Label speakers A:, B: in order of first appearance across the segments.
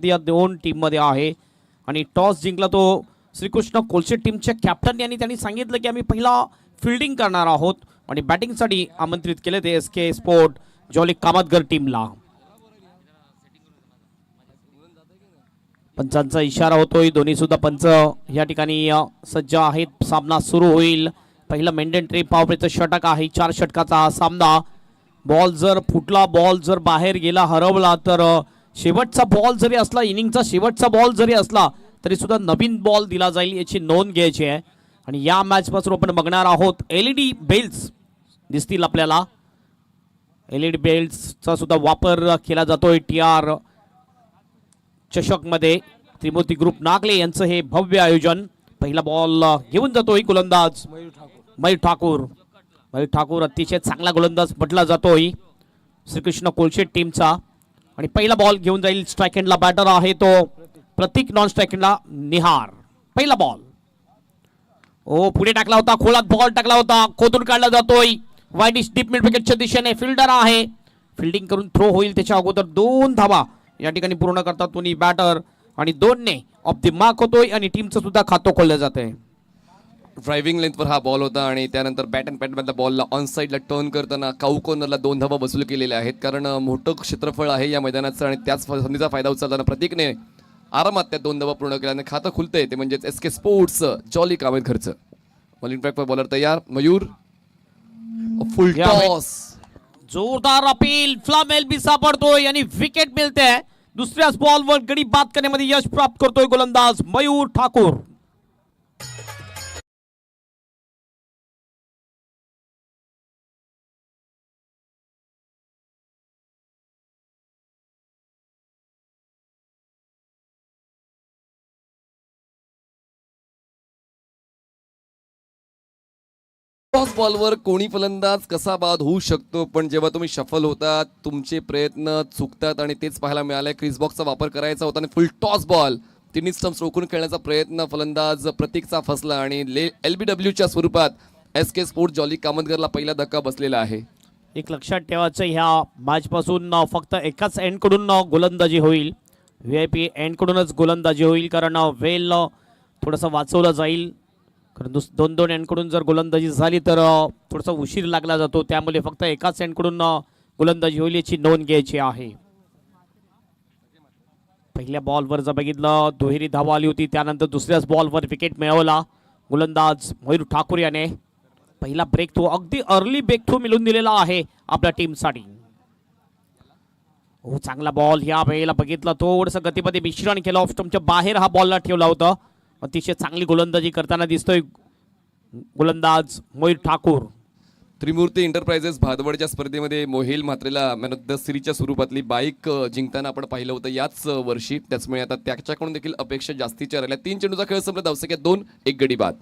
A: या दोन टीम मध्ये आहे आणि टॉस जिंकला तो श्रीकृष्ण कोलशे टीमच्या कॅप्टन यांनी त्यांनी सांगितलं की आम्ही पहिला फिल्डिंग करणार आहोत आणि बॅटिंगसाठी आमंत्रित केले ते एसके स्पोर्ट जॉली कामतगर टीमला. पंचांचा इशारा होतोय, दोन्ही सुद्धा पंच या ठिकाणी सज्ज आहेत. सामना सुरू होईल. पहिलं मेंढन ट्रे पावरचं षटक आहे. 4 षटकाचा हा सामना. बॉल जर फुटला, बॉल जर बाहेर गेला, हरवला तर शेवटचा बॉल जरी असला, इनिंगचा शेवटचा बॉल जरी असला तरी सुद्धा नवीन बॉल दिला जाईल याची नोंद घ्यायची आहे. आणि या मॅच पासून आपण बघणार आहोत एलईडी बेल्स दिसतील आपल्याला. एलईडी बेल्सचा सुद्धा वापर केला जातोय टीआर चषक मध्ये. त्रिमूर्ती ग्रुप नागले यांचं हे भव्य आयोजन. पहिला बॉल घेऊन जातोय गोलंदाज मयूर ठाकूर. मयूर ठाकूर अतिशय चांगला गोलंदाज म्हटला जातोय श्रीकृष्ण कोलशे टीमचा. आणि पहिला बॉल घेऊन जाईल. स्ट्राइक एंडला बॅटर आहे तो प्रतीक, नॉन स्ट्राइक एंडला निहार. पहिला बॉल पुढे टाकला होता, खोलात बॉल टाकला होता, खोदून काढला जातोय वाईडिश डीप मिड विकेटच्या दिशेने. फिल्डर आहे, फिल्डिंग करून थ्रो होईल त्याच्या अगोदर 2 धावा या ठिकाणी पूर्ण करतात दोन्ही बॅटर आणि 2 ने ऑफ द मार्क होतोय आणि टीमचं सुद्धा खातं खोललं जातंय.
B: ड्रायव्हिंग लेंथवर हा बॉल होता आणि त्यानंतर बॅट अँड पॅडमधल्या बॉलला ऑन साईडला टर्न करताना काऊ कॉर्नरला 2 धावा वसूल केलेल्या आहेत. कारण मोठं क्षेत्रफळ आहे या मैदानाचं आणि त्याच संधीचा फायदा उचलताना प्रतीकने आरामात त्या 2 धावा पूर्ण केल्याने खातं खुलतंय. ते म्हणजेच एसके स्पोर्ट्स जॉली कामेतघरचं. बॉलिंग ट्रॅकवर बॉलर तयार. मयूर फुल टॉस,
A: जोरदार अपील, फ्लामेल बी सापडतोय आणि विकेट मिळते. दुसऱ्याच बॉलवर गडी बाद करण्यामध्ये यश प्राप्त करतोय गोलंदाज मयूर ठाकूर.
B: टॉस बॉलवर कोणी फलंदाज कसा बाद होऊ शकतो, पण जेव्हा तुम्ही शफल होता तुमचे प्रयत्न चुकतात आणि तेच पाहायला मिळालंय. क्रिस बॉक्सचा वापर करायचा होता आणि फुल टॉस बॉल तिन्ही स्टंप्स रोखून खेळण्याचा प्रयत्न फलंदाज प्रतीकचा फसला आणि LBWच्या स्वरूपात एसके स्पोर्ट जॉली कामतगरला पहिला धक्का बसलेला आहे.
A: एक लक्षात ठेवायचं, ह्या मॅच पासून फक्त एकाच एंड कडून गोलंदाजी होईल. VIP एंड कडूनच गोलंदाजी होईल कारण वेल थोडंसं वाचवलं जाईल. कारण 2-2 एंड कडून जर गोलंदाजी झाली तर थोडासा उशीर लागला जातो. त्यामुळे फक्त एकाच एंड कडून गोलंदाजी होईल याची नोंद घ्यायची आहे. पहिल्या बॉलवर जर बघितलं दुहेरी धावा आली होती, त्यानंतर दुसऱ्याच बॉलवर विकेट मिळवला गोलंदाज मयूर ठाकूर याने. पहिला ब्रेक थ्रू, अगदी अर्ली ब्रेक थ्रू मिळून दिलेला आहे आपल्या टीमसाठी. चांगला बॉल या वेळेला बघितला, थोडंसं गतीमध्ये मिश्रण केलं, ऑफ स्टंपच्या बाहेर हा बॉलला ठेवला होता. अतिशय चांगली गोलंदाजी करताना दिसतोय गोलंदाज मयूर ठाकूर.
B: त्रिमूर्ती एंटरप्राइजेस भादवडच्या स्पर्धेमध्ये मोहिल म्हात्रेला मॅन ऑफ द सिरीजच्या स्वरूपातली बाईक जिंकताना आपण पाहिलं होतं याच वर्षी. त्याचमुळे आता त्याच्याकडून देखील अपेक्षा जास्तीच्या राहिल्या. 3 चेंडूचा खेळ संपला, धावसंख्या 2, 1 गडी बाद.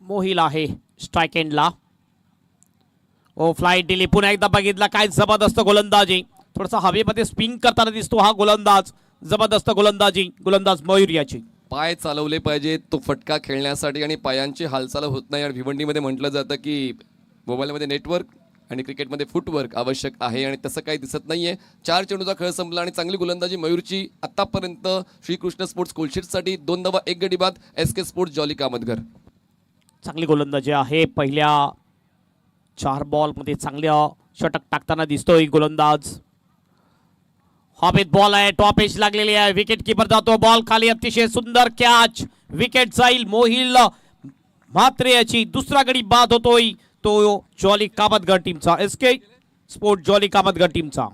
A: मोहिल आहे स्ट्राइक एंडला. फ्लाईट दिली, पुन्हा एकदा बघितला, काय जबरदस्त गोलंदाजी. थोडासा हवेमध्ये स्पिन करताना दिसतो हा गोलंदाज. जबरदस्त गोलंदाजी गोलंदाज मयूर याची.
B: पाय चालवले पाहिजेत तो फटका खेळण्यासाठी आणि पायांची हालचाल होत नाही. आणि भिवंडीमध्ये म्हटलं जातं की मोबाईलमध्ये नेटवर्क आणि क्रिकेटमध्ये फुटवर्क आवश्यक आहे आणि तसं काही दिसत नाहीये. 4 चेंडूचा खेळ संपला आणि चांगली गोलंदाजी मयूरची आतापर्यंत श्रीकृष्ण स्पोर्ट्स कोलशीटसाठी. 2 धावा 1 गडी बाद एसके स्पोर्ट्स जॉली कामतघर.
A: चांगली गोलंदाजी आहे. पहिल्या 4 बॉलमध्ये चांगल्या षटक टाकताना दिसतोय गोलंदाज. हवेत बॉल आहे, टॉप एज लागलेली आहे, विकेट कीपर जातो, बॉल खाली, अतिशय सुंदर कॅच, विकेट जाईल. मोहिल म्हात्रे याची. दुसरा गडी बाद होतोय तो जॉली कामतगर टीमचा, एसके स्पोर्ट जॉली कामतगर टीमचा.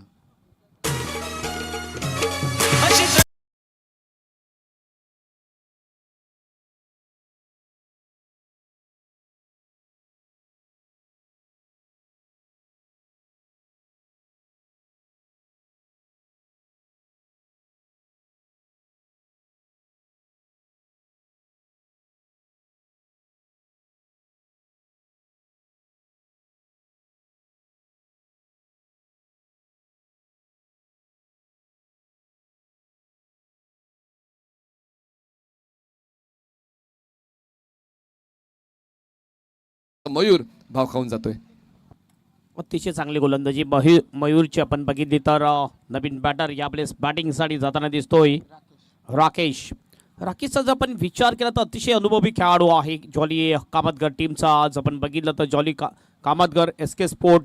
B: मयूर भाव खाऊन जातोय.
A: अतिशय चांगली गोलंदाजी मयूरची आपण बघितली तर नवीन बॅटर यावेळेस बॅटिंगसाठी जाताना दिसतोय राकेश. राकेशचा जर आपण विचार केला तर अतिशय अनुभवी खेळाडू आहे जॉली कामतगर टीमचा. आज आपण बघितलं तर jolly Kamatgar SK sport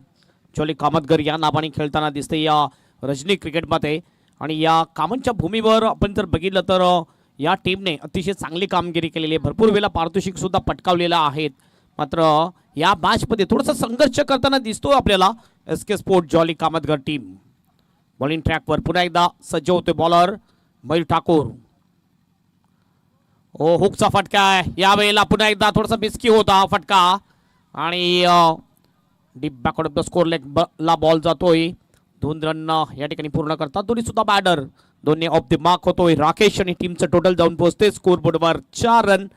A: Jolly Kamatgar या नावाने खेळताना दिसते या रजनी क्रिकेटमध्ये. आणि या कामांच्या भूमीवर आपण जर बघितलं तर या टीमने अतिशय चांगली कामगिरी केलेली आहे. भरपूर वेळा पारितोषिक सुद्धा पटकावलेलं आहेत. मात्र या मॅचमध्ये थोडासा संघर्ष करताना दिसतो आपल्याला SK sport Jolly Kamatkar team. Bowling ट्रॅकवर पुन्हा एकदा सज्ज होते बॉलर मयूर ठाकूर. ओ हुकचा फटका आहे यावेळेला पुन्हा एकदा थोडासा मिस्की होता हा फटका. आणि deep backward of the score leg ला बॉल जातोय. 2 रन या ठिकाणी पूर्ण करतात दोन्ही सुद्धा बॅटर. दोन्ही ऑफ द मार्क होतोय राकेश आणि टीमचं टोटल जाऊन पोहोचते स्कोर बोर्डवर 4 रन.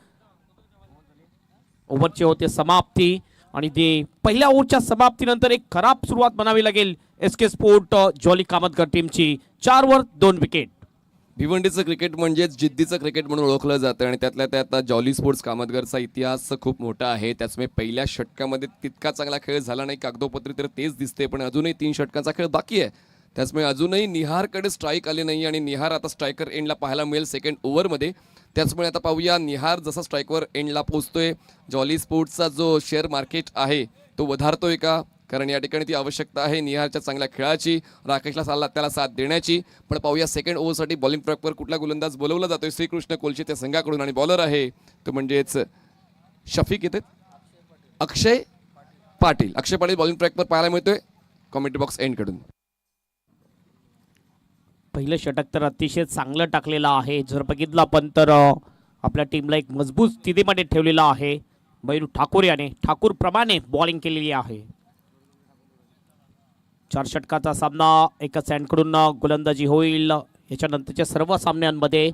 A: ओव्हरची होते समाप्ती आणि ते पहिल्या ओव्हरच्या समाप्तीनंतर एक खराब सुरुवात म्हणावी लागेल SK स्पोर्ट जॉली कामतगर टीमची. 4 वर 2 विकेट.
B: भिवंडीचं क्रिकेट म्हणजेच जिद्दीचं क्रिकेट म्हणून ओळखलं जातं आणि त्यातल्या त्यात जॉली स्पोर्ट्स कामतगरचा इतिहास खूप मोठा आहे. त्याचमुळे पहिल्या षटकामध्ये तितका चांगला खेळ झाला नाही, कागदोपत्री तर तेच दिसते, पण अजूनही 3 षटकांचा खेळ बाकी आहे. त्याचमुळे अजूनही निहारकडे स्ट्राईक आले नाही आणि निहार आता स्ट्रायकर एंडला पाहायला मिळेल सेकंड ओव्हरमध्ये. त्याचमुळे आता पाहूया निहार जसा स्ट्रायकवर एंडला पोहोचतोय जॉली स्पोर्ट्सचा जो शेअर मार्केट आहे तो वधारतोय का, कारण या ठिकाणी ती आवश्यकता आहे निहारच्या चांगल्या खेळाची, राकेशला त्याला साथ देण्याची. पण पाहूया सेकंड ओव्हरसाठी बॉलिंग ट्रॅकवर कुठला गोलंदाज बोलवला जातोय श्रीकृष्ण कोलचे त्या संघाकडून. आणि बॉलर आहे तो म्हणजेच शफिक येते अक्षय पाटील. अक्षय पाटील बॉलिंग ट्रॅकवर पाहायला मिळतोय कॉमेंट्री बॉक्स एंडकडून.
A: पहिलं षटक तर अतिशय चांगलं टाकलेलं आहे. जर बघितलं आपण तर आपल्या टीमला एक मजबूत स्थितीमध्ये ठेवलेला आहे. मयूर ठाकूर याने ठाकूर प्रमाणे बॉलिंग केलेली आहे. 4 षटकाचा सामना एका सँडकडून गोलंदाजी होईल याच्यानंतरच्या सर्व सामन्यांमध्ये.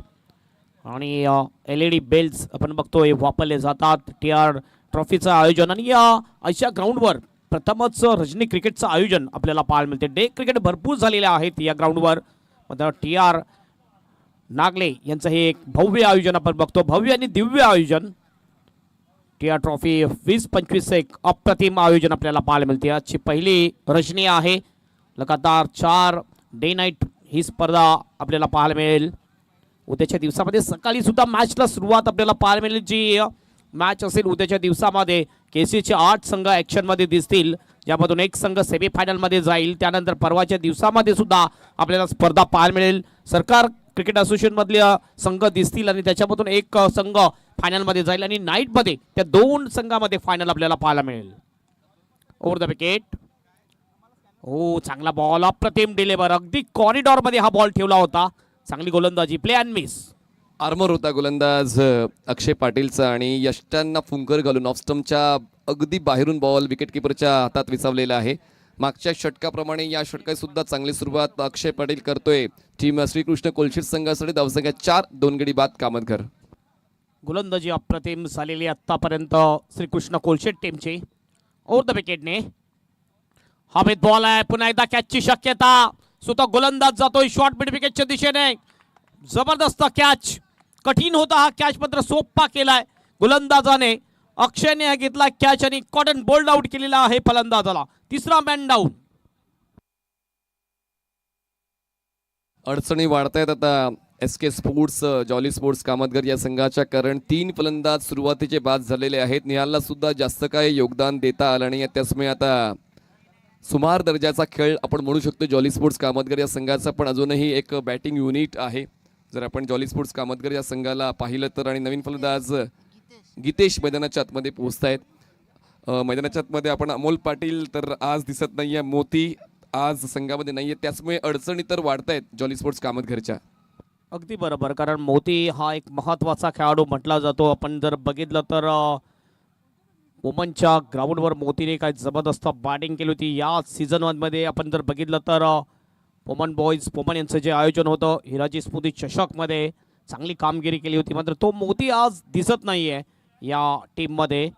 A: आणि LED बेल्स आपण बघतोय वापरले जातात. TR ट्रॉफीचं आयोजन आणि या अशा ग्राउंडवर प्रथमच रजनी क्रिकेटचं आयोजन आपल्याला पाहायला मिळते. डे क्रिकेट भरपूर झालेले आहेत या ग्राउंडवर. मात्र TR नागले यांचं हे एक भव्य आयोजन आपण बघतो, भव्य आणि दिव्य आयोजन. TR ट्रॉफी 20-25 एक अप्रतिम आयोजन आपल्याला पाहायला मिळते. आजची पहिली रजनी आहे. लगातार 4 डे नाईट ही स्पर्धा आपल्याला पाहायला मिळेल. उद्याच्या दिवसामध्ये सकाळी सुद्धा मॅचला सुरुवात आपल्याला पाहायला मिळेल. जी मॅच असेल उद्याच्या दिवसामध्ये KCAचे 8 संघ ॲक्शनमध्ये दिसतील, ज्यामधून एक संघ सेमीफायनलमध्ये जाईल. त्यानंतर परवाच्या दिवसामध्ये सुद्धा आपल्याला स्पर्धा पाहायला मिळेल. सरकार क्रिकेट असोसिएशनमधले संघ दिसतील आणि त्याच्यामधून एक संघ फायनलमध्ये जाईल आणि नाईटमध्ये त्या 2 संघामध्ये फायनल आपल्याला पाहायला मिळेल. Over the wicket. हो चांगला बॉल, अप्रतिम डिलेवर, अगदी कॉरिडॉरमध्ये हा बॉल ठेवला होता. चांगली गोलंदाजी, प्ले अँड मिस.
B: आर्मर होता गोलंदाज अक्षय पाटीलचा आणि यष्टांना फुंकर घालून ऑफ स्टंपच्या अगदी बाहेरून बॉल विकेटकीपरच्या हातात विसावलेला आहे. मागच्या षटकाप्रमाणे या षटकात सुद्धा चांगली सुरुवात अक्षय पाटील करतोय. टीम श्रीकृष्ण कोलशीर संघासाठी धावसंख्या 4, 2 गडी बाद कामतगर.
A: गोलंदाजी अप्रतिम झालेली आतापर्यंत श्रीकृष्ण कोलशेट टीमची. ओव्हर द विकेटने हवेत बॉल आहे. पुन्हा एकदा कॅचची शक्यता. स्वतः गोलंदाज जातोय शॉर्ट मिड विकेटच्या दिशेने. जबरदस्त कॅच. कठीण होता हा कॅच, मात्र सोपा केलाय गोलंदाजाने. अक्षयने हा घेतला कॅच आणि कॉटन बोल्ड आउट केलेला आहे फलंदाजाला. 3रा मॅन डाऊन.
B: अडचणी वाढतायत आता SK sports jolly sports Kamatgar या संघाच्या, कारण 3 फलंदाज सुरुवातीचे बाद झालेले आहेत. निहालला सुद्धा जास्त काय योगदान देता आलं नाही. त्याचमुळे आता सुमार दर्जाचा खेळ आपण म्हणू शकतो जॉली स्पोर्ट्स कामतगर या संघाचा. पण अजूनही एक बॅटिंग युनिट आहे. जर आपण जॉली स्पोर्ट्स कामतगर या संघाला पाहिलं तर, आणि नवीन फलंदाज गीतेश मैदानाच्या आतमध्ये पोहोचत आहेत. मैदानाच्या आतमध्ये आपण अमोल पाटील तर आज दिसत नाहीये, मोती आज संघामध्ये नाहीये. त्याचमुळे अडचणी तर वाढतायत जॉली स्पोर्ट्स कामतगरच्या.
A: अगदी बरोबर, कारण मोती हा एक महत्त्वाचा खेळाडू म्हटला जातो. आपण जर बघितलं तर वुमनच्या ग्राउंडवर मोतीने काय जबरदस्त बॅटिंग केली होती. या सीझनमध्ये आपण जर बघितलं तर वुमन बॉईज वुमन यांचं जे आयोजन होतं हिराजी स्मृती चषकमध्ये चांगली कामगिरी केली होती. मात्र तो मोती आज दिसत नाही आहे या टीममध्ये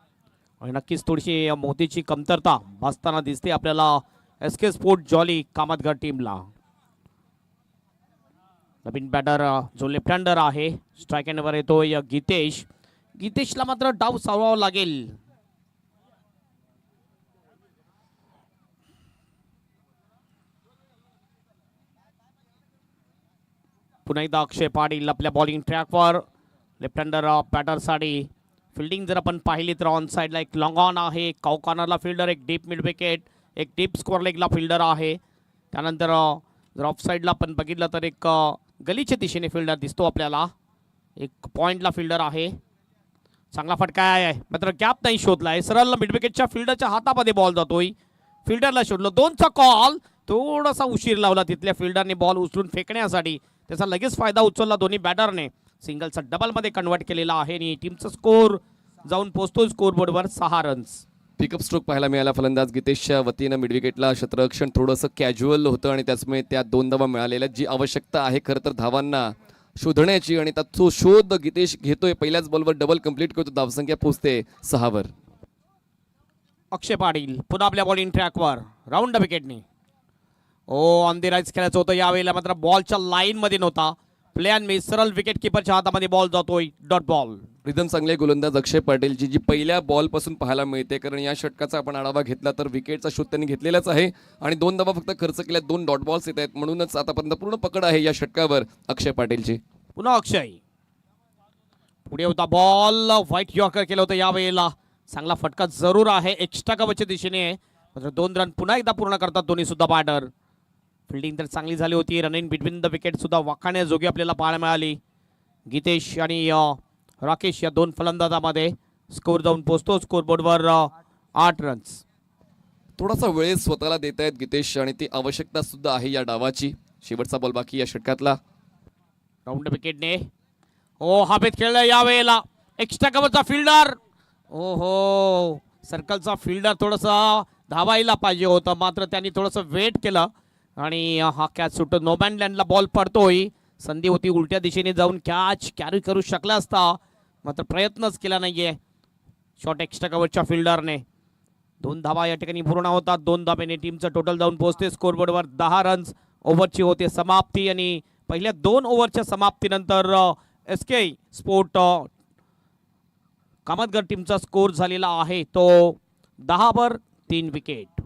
A: आणि नक्कीच थोडीशी मोतीची कमतरता भासताना दिसते आपल्याला SK स्पोर्ट जॉली कामतगर टीमला. नवीन बॅटर जो लेफ्ट हँडर आहे स्ट्राईक हँडवर येतोय गीतेश. गीतेशला मात्र डाव सावरावा लागेल. पुन्हा एकदा अक्षय पाटील आपल्या बॉलिंग ट्रॅकवर. लेफ्ट हँडर बॅटरसाठी फिल्डिंग जर आपण पाहिली तर ऑन साईडला एक लॉंग ऑन आहे, काउ कॉर्नरला फिल्डर, एक डीप मिड विकेट, एक डीप स्कोअर लेगला फिल्डर आहे. त्यानंतर जर ऑफ साईडला आपण बघितलं तर एक गलीच्या दिशेने फिल्डर दिसतो आपल्याला, एक पॉइंटला फिल्डर आहे. चांगला फटका आहे मात्र गॅप नाही शोधलाय, सरळ मिड विकेटच्या फिल्डरच्या हातामध्ये बॉल जातोय. फिल्डरला शोधलं, 2चा कॉल, थोडासा उशीर लावला तिथल्या फिल्डरने बॉल उचलून फेकण्यासाठी. त्याचा लगेच फायदा उचलला दोन्ही बॅटरने. सिंगलचा डबलमध्ये कन्वर्ट केलेला आहे आणि टीमचा स्कोर जाऊन पोहोचतो स्कोरबोर्डवर 6 रन्स.
B: पिकअप स्ट्रोक पाहायला मिळाला फलंदाज गितेशच्या वतीनं. मिडविकेटला क्षेत्ररक्षण थोडंसं कॅज्युअल होतं आणि त्याचमुळे त्या 2 धावा मिळालेल्या. जी आवश्यकता आहे खरं तर धावांना शोधण्याची आणि तो शोध गितेश घेतोय. पहिल्याच बॉलवर डबल कंप्लीट करतो, धावसंख्या पोहोचते 6 वर.
A: अक्षय पाटील पुन्हा आपल्या बॉलिंग ट्रॅकवर राऊंड विकेटने. ऑन दी राईज खेळायचं होतं यावेळेला, मात्र बॉलच्या लाईनमध्ये नव्हता. प्लेन मी सरळ विकेट किपरच्या हातामध्ये बॉल जातोय, डॉट बॉल.
B: रिदम चांगले गोलंदाज अक्षय पाटीलची जी पहिल्या बॉल पासून पाहायला मिळते. कारण या षटकाचा आपण आढावा घेतला तर विकेटचा शोध त्यांनी घेतलेलाच आहे आणि 2 धावा फक्त खर्च केल्या, 2 डॉट बॉल्स येत आहेत. म्हणूनच आतापर्यंत पूर्ण पकड आहे या षटकावर अक्षय पाटीलची.
A: पुन्हा अक्षय पुढे होता बॉल, व्हाईट यॉर्कर केलं होतं यावेळेला. चांगला फटका जरूर आहे, एक्स्ट्रा कव्हरच्या दिशेने, मात्र 2 रन पुन्हा एकदा पूर्ण करतात दोन्ही सुद्धा बॅटर. फिल्डिंग तर चांगली झाली होती, run in between the wicket सुद्धा वाखाण्याजोगी आपल्याला पाहायला मिळाली. गितेश आणि राकेश या 2 फलंदाजामध्ये स्कोर जाऊन पोहोचतो स्कोरबोर्डवर 8 रन्स.
B: थोडासा वेळ स्वतःला देत आहेत गितेश आणि ती आवश्यकता सुद्धा आहे या डावाची. शेवटचा बॉल बाकी या षटकातला.
A: राऊंड विकेटने हवेत खेळला यावेळेला. एक्स्ट्रा कव्हरचा फिल्डर, ओहो सर्कलचा फिल्डर थोडंसं धावायला पाहिजे होतं, मात्र त्यांनी थोडंसं वेट केलं आणि हा कॅच सुटतो. नोमॅन लँडला बॉल पडतोय. संधी होती उलट्या दिशेने जाऊन कॅच कॅरी करू शकला असता, मात्र प्रयत्नच केला नाहीये शॉट एक्स्ट्रा कव्हरच्या फिल्डरने. 2 धावा या ठिकाणी पूर्ण होतात. 2 धाब्याने टीमचं टोटल जाऊन पोहोचते स्कोरबोर्डवर 10 रन्स. ओव्हरची होते समाप्ती आणि पहिल्या 2 ओव्हरच्या समाप्तीनंतर SK स्पोर्ट कामतगर टीमचा स्कोर झालेला आहे तो 10 वर 3 विकेट.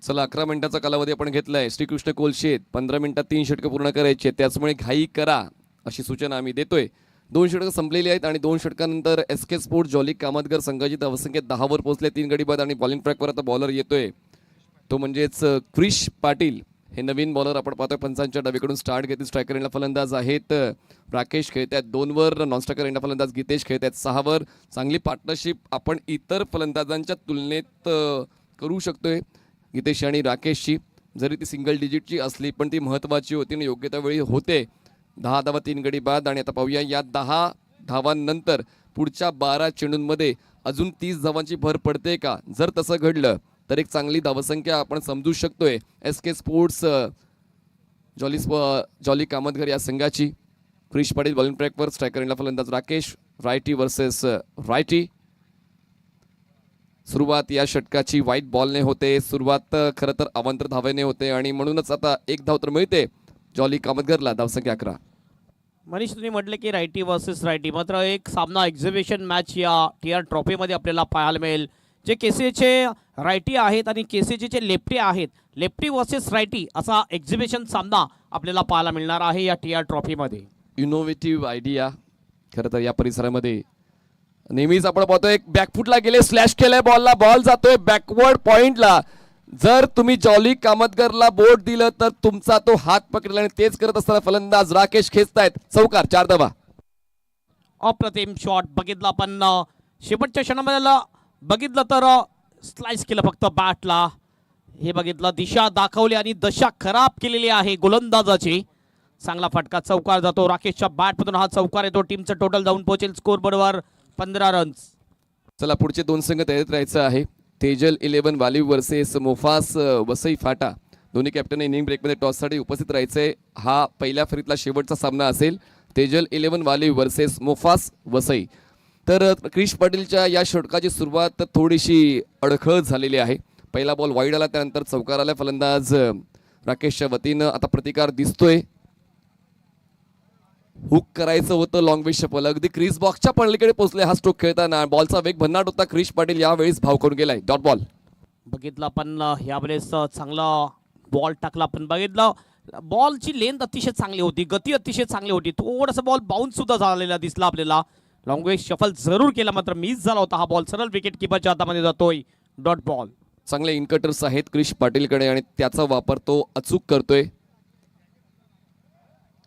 B: चला 11 मिनिटाचा कालावधी आपण घेतलाय. श्रीकृष्ण कोलशेत 15 मिनिटात 3 षटकं पूर्ण करायचे, त्याचमुळे घाई करा अशी सूचना आम्ही देतोय. 2 षटकं संपलेली आहेत आणि 2 षटकानंतर SK स्पोर्ट जॉली कामतगर संघाची धावसंख्या 10 वर पोहोचले. 3 गडी बाद आणि बॉलिंग ट्रॅकवर आता बॉलर येतोय तो म्हणजेच क्रिश पाटील. हे नवीन बॉलर आपण पाहतोय. पंचांच्या डावीकडून स्टार्ट घेतील. स्ट्रायकर एंडला फलंदाज आहेत राकेश खेळत आहेत 2 वर. नॉन स्ट्रायकर एंडला फलंदाज गितेश खेळत आहेत 6 वर. चांगली पार्टनरशिप आपण इतर फलंदाजांच्या तुलनेत करू शकतोय गितेश आणि राकेशची. जरी ती सिंगल डिजिटची असली पण ती महत्त्वाची होती आणि योग्य त्या वेळी होते. 10 धावा 3 गडी बाद. आणि आता पाहूया या 10 धावांनंतर पुढच्या 12 चेंडूंमध्ये अजून 30 धावांची भर पडते का. जर तसं घडलं तर एक चांगली धावसंख्या आपण समजू शकतोय SK स्पोर्ट्स जॉली कामतगर या संघाची. क्रिश पाटील बॉलिंग ट्रॅकवर. स्ट्रायकर एंडला फलंदाज राकेश. Righty versus righty. सुरुवात या षटकाची व्हाईट बॉलने होते. सुरुवात खरं तर अवांतर धावेने होते आणि म्हणूनच आता 1 धाव तर मिळते जॉली कामतगरला. धावसंख्या 11.
A: मनीष तुम्ही म्हटले की रायटी वर्सेस रायटी, मात्र एक सामना एक्झिबिशन मॅच या TR ट्रॉफीमध्ये आपल्याला पाहायला मिळेल. जे KCAचे रायटी आहेत आणि KCAचे लेफ्टी आहेत. लेफ्टी वर्सेस रायटी असा एक्झिबिशन सामना आपल्याला पाहायला मिळणार आहे या TR ट्रॉफीमध्ये.
B: इनोव्हेटिव्ह आयडिया खरं तर या परिसरामध्ये नेहमीच आपण पाहतोय. एक बॅकफुटला गेले, स्लॅश केलाय बॉलला, बॉल जातोय बॅकवर्ड पॉइंटला. जर तुम्ही जॉली कामतगरला बोट दिलं तर तुमचा तो हात पकडला आणि तेच करत असताना फलंदाज राकेश खेचतायत. चौकार 4 धावा.
A: अप्रतिम शॉट बघितला पण शेवटच्या क्षणामध्ये बघितलं तर स्लाइस केलं फक्त बॅटला. हे बघितलं, दिशा दाखवली आणि दशा खराब केलेली आहे गोलंदाजाची. चांगला फटका, चौकार जातो. राकेशच्या बॅटमधून हा चौकार येतो. टीमचं टोटल जाऊन पोहोचेल स्कोरबोर्डवर 15 रन्स.
B: चला पुढचे 2 संघ तयारीत राहायचं आहे. तेजल 11 वालीव वर्सेस मोफास वसई फाटा. दोन्ही कॅप्टन इनिंग ब्रेकमध्ये टॉससाठी उपस्थित राहायचंय. हा पहिल्या फेरीतला शेवटचा सामना असेल. तेजल 11 वालीव वर्सेस मोफास वसई. तर क्रिश पाटीलच्या या षटकाची सुरुवात थोडीशी अडखळ झालेली आहे. पहिला बॉल वाईड आला, त्यानंतर चौकार आला. फलंदाज राकेशच्या वतीनं आता प्रतिकार दिसतोय. हुक करायचं होतं लॉंग विश शपल. अगदी क्रिस बॉक्सच्या पलीकडे पोहोचले हा स्ट्रोक खेळताना. बॉलचा वेग भन्नाट होता. क्रिश पाटील यावेळेस भाव करून गेलाय. डॉट बॉल
A: बघितला पण यावेळेस चांगला बॉल टाकला. पण बघितलं बॉलची लेंथ अतिशय चांगली होती, गती अतिशय चांगली होती. थोडासा बॉल बाउन्स सुद्धा झालेला दिसला आपल्याला. लॉंग वे शफल जरूर केला, मात्र मिस झाला होता हा बॉल. सरळ विकेट किपरच्या हातामध्ये जातोय. Dot ball.
B: चांगले इनकटर्स आहेत क्रिश पाटीलकडे आणि त्याचा वापर तो अचूक करतोय.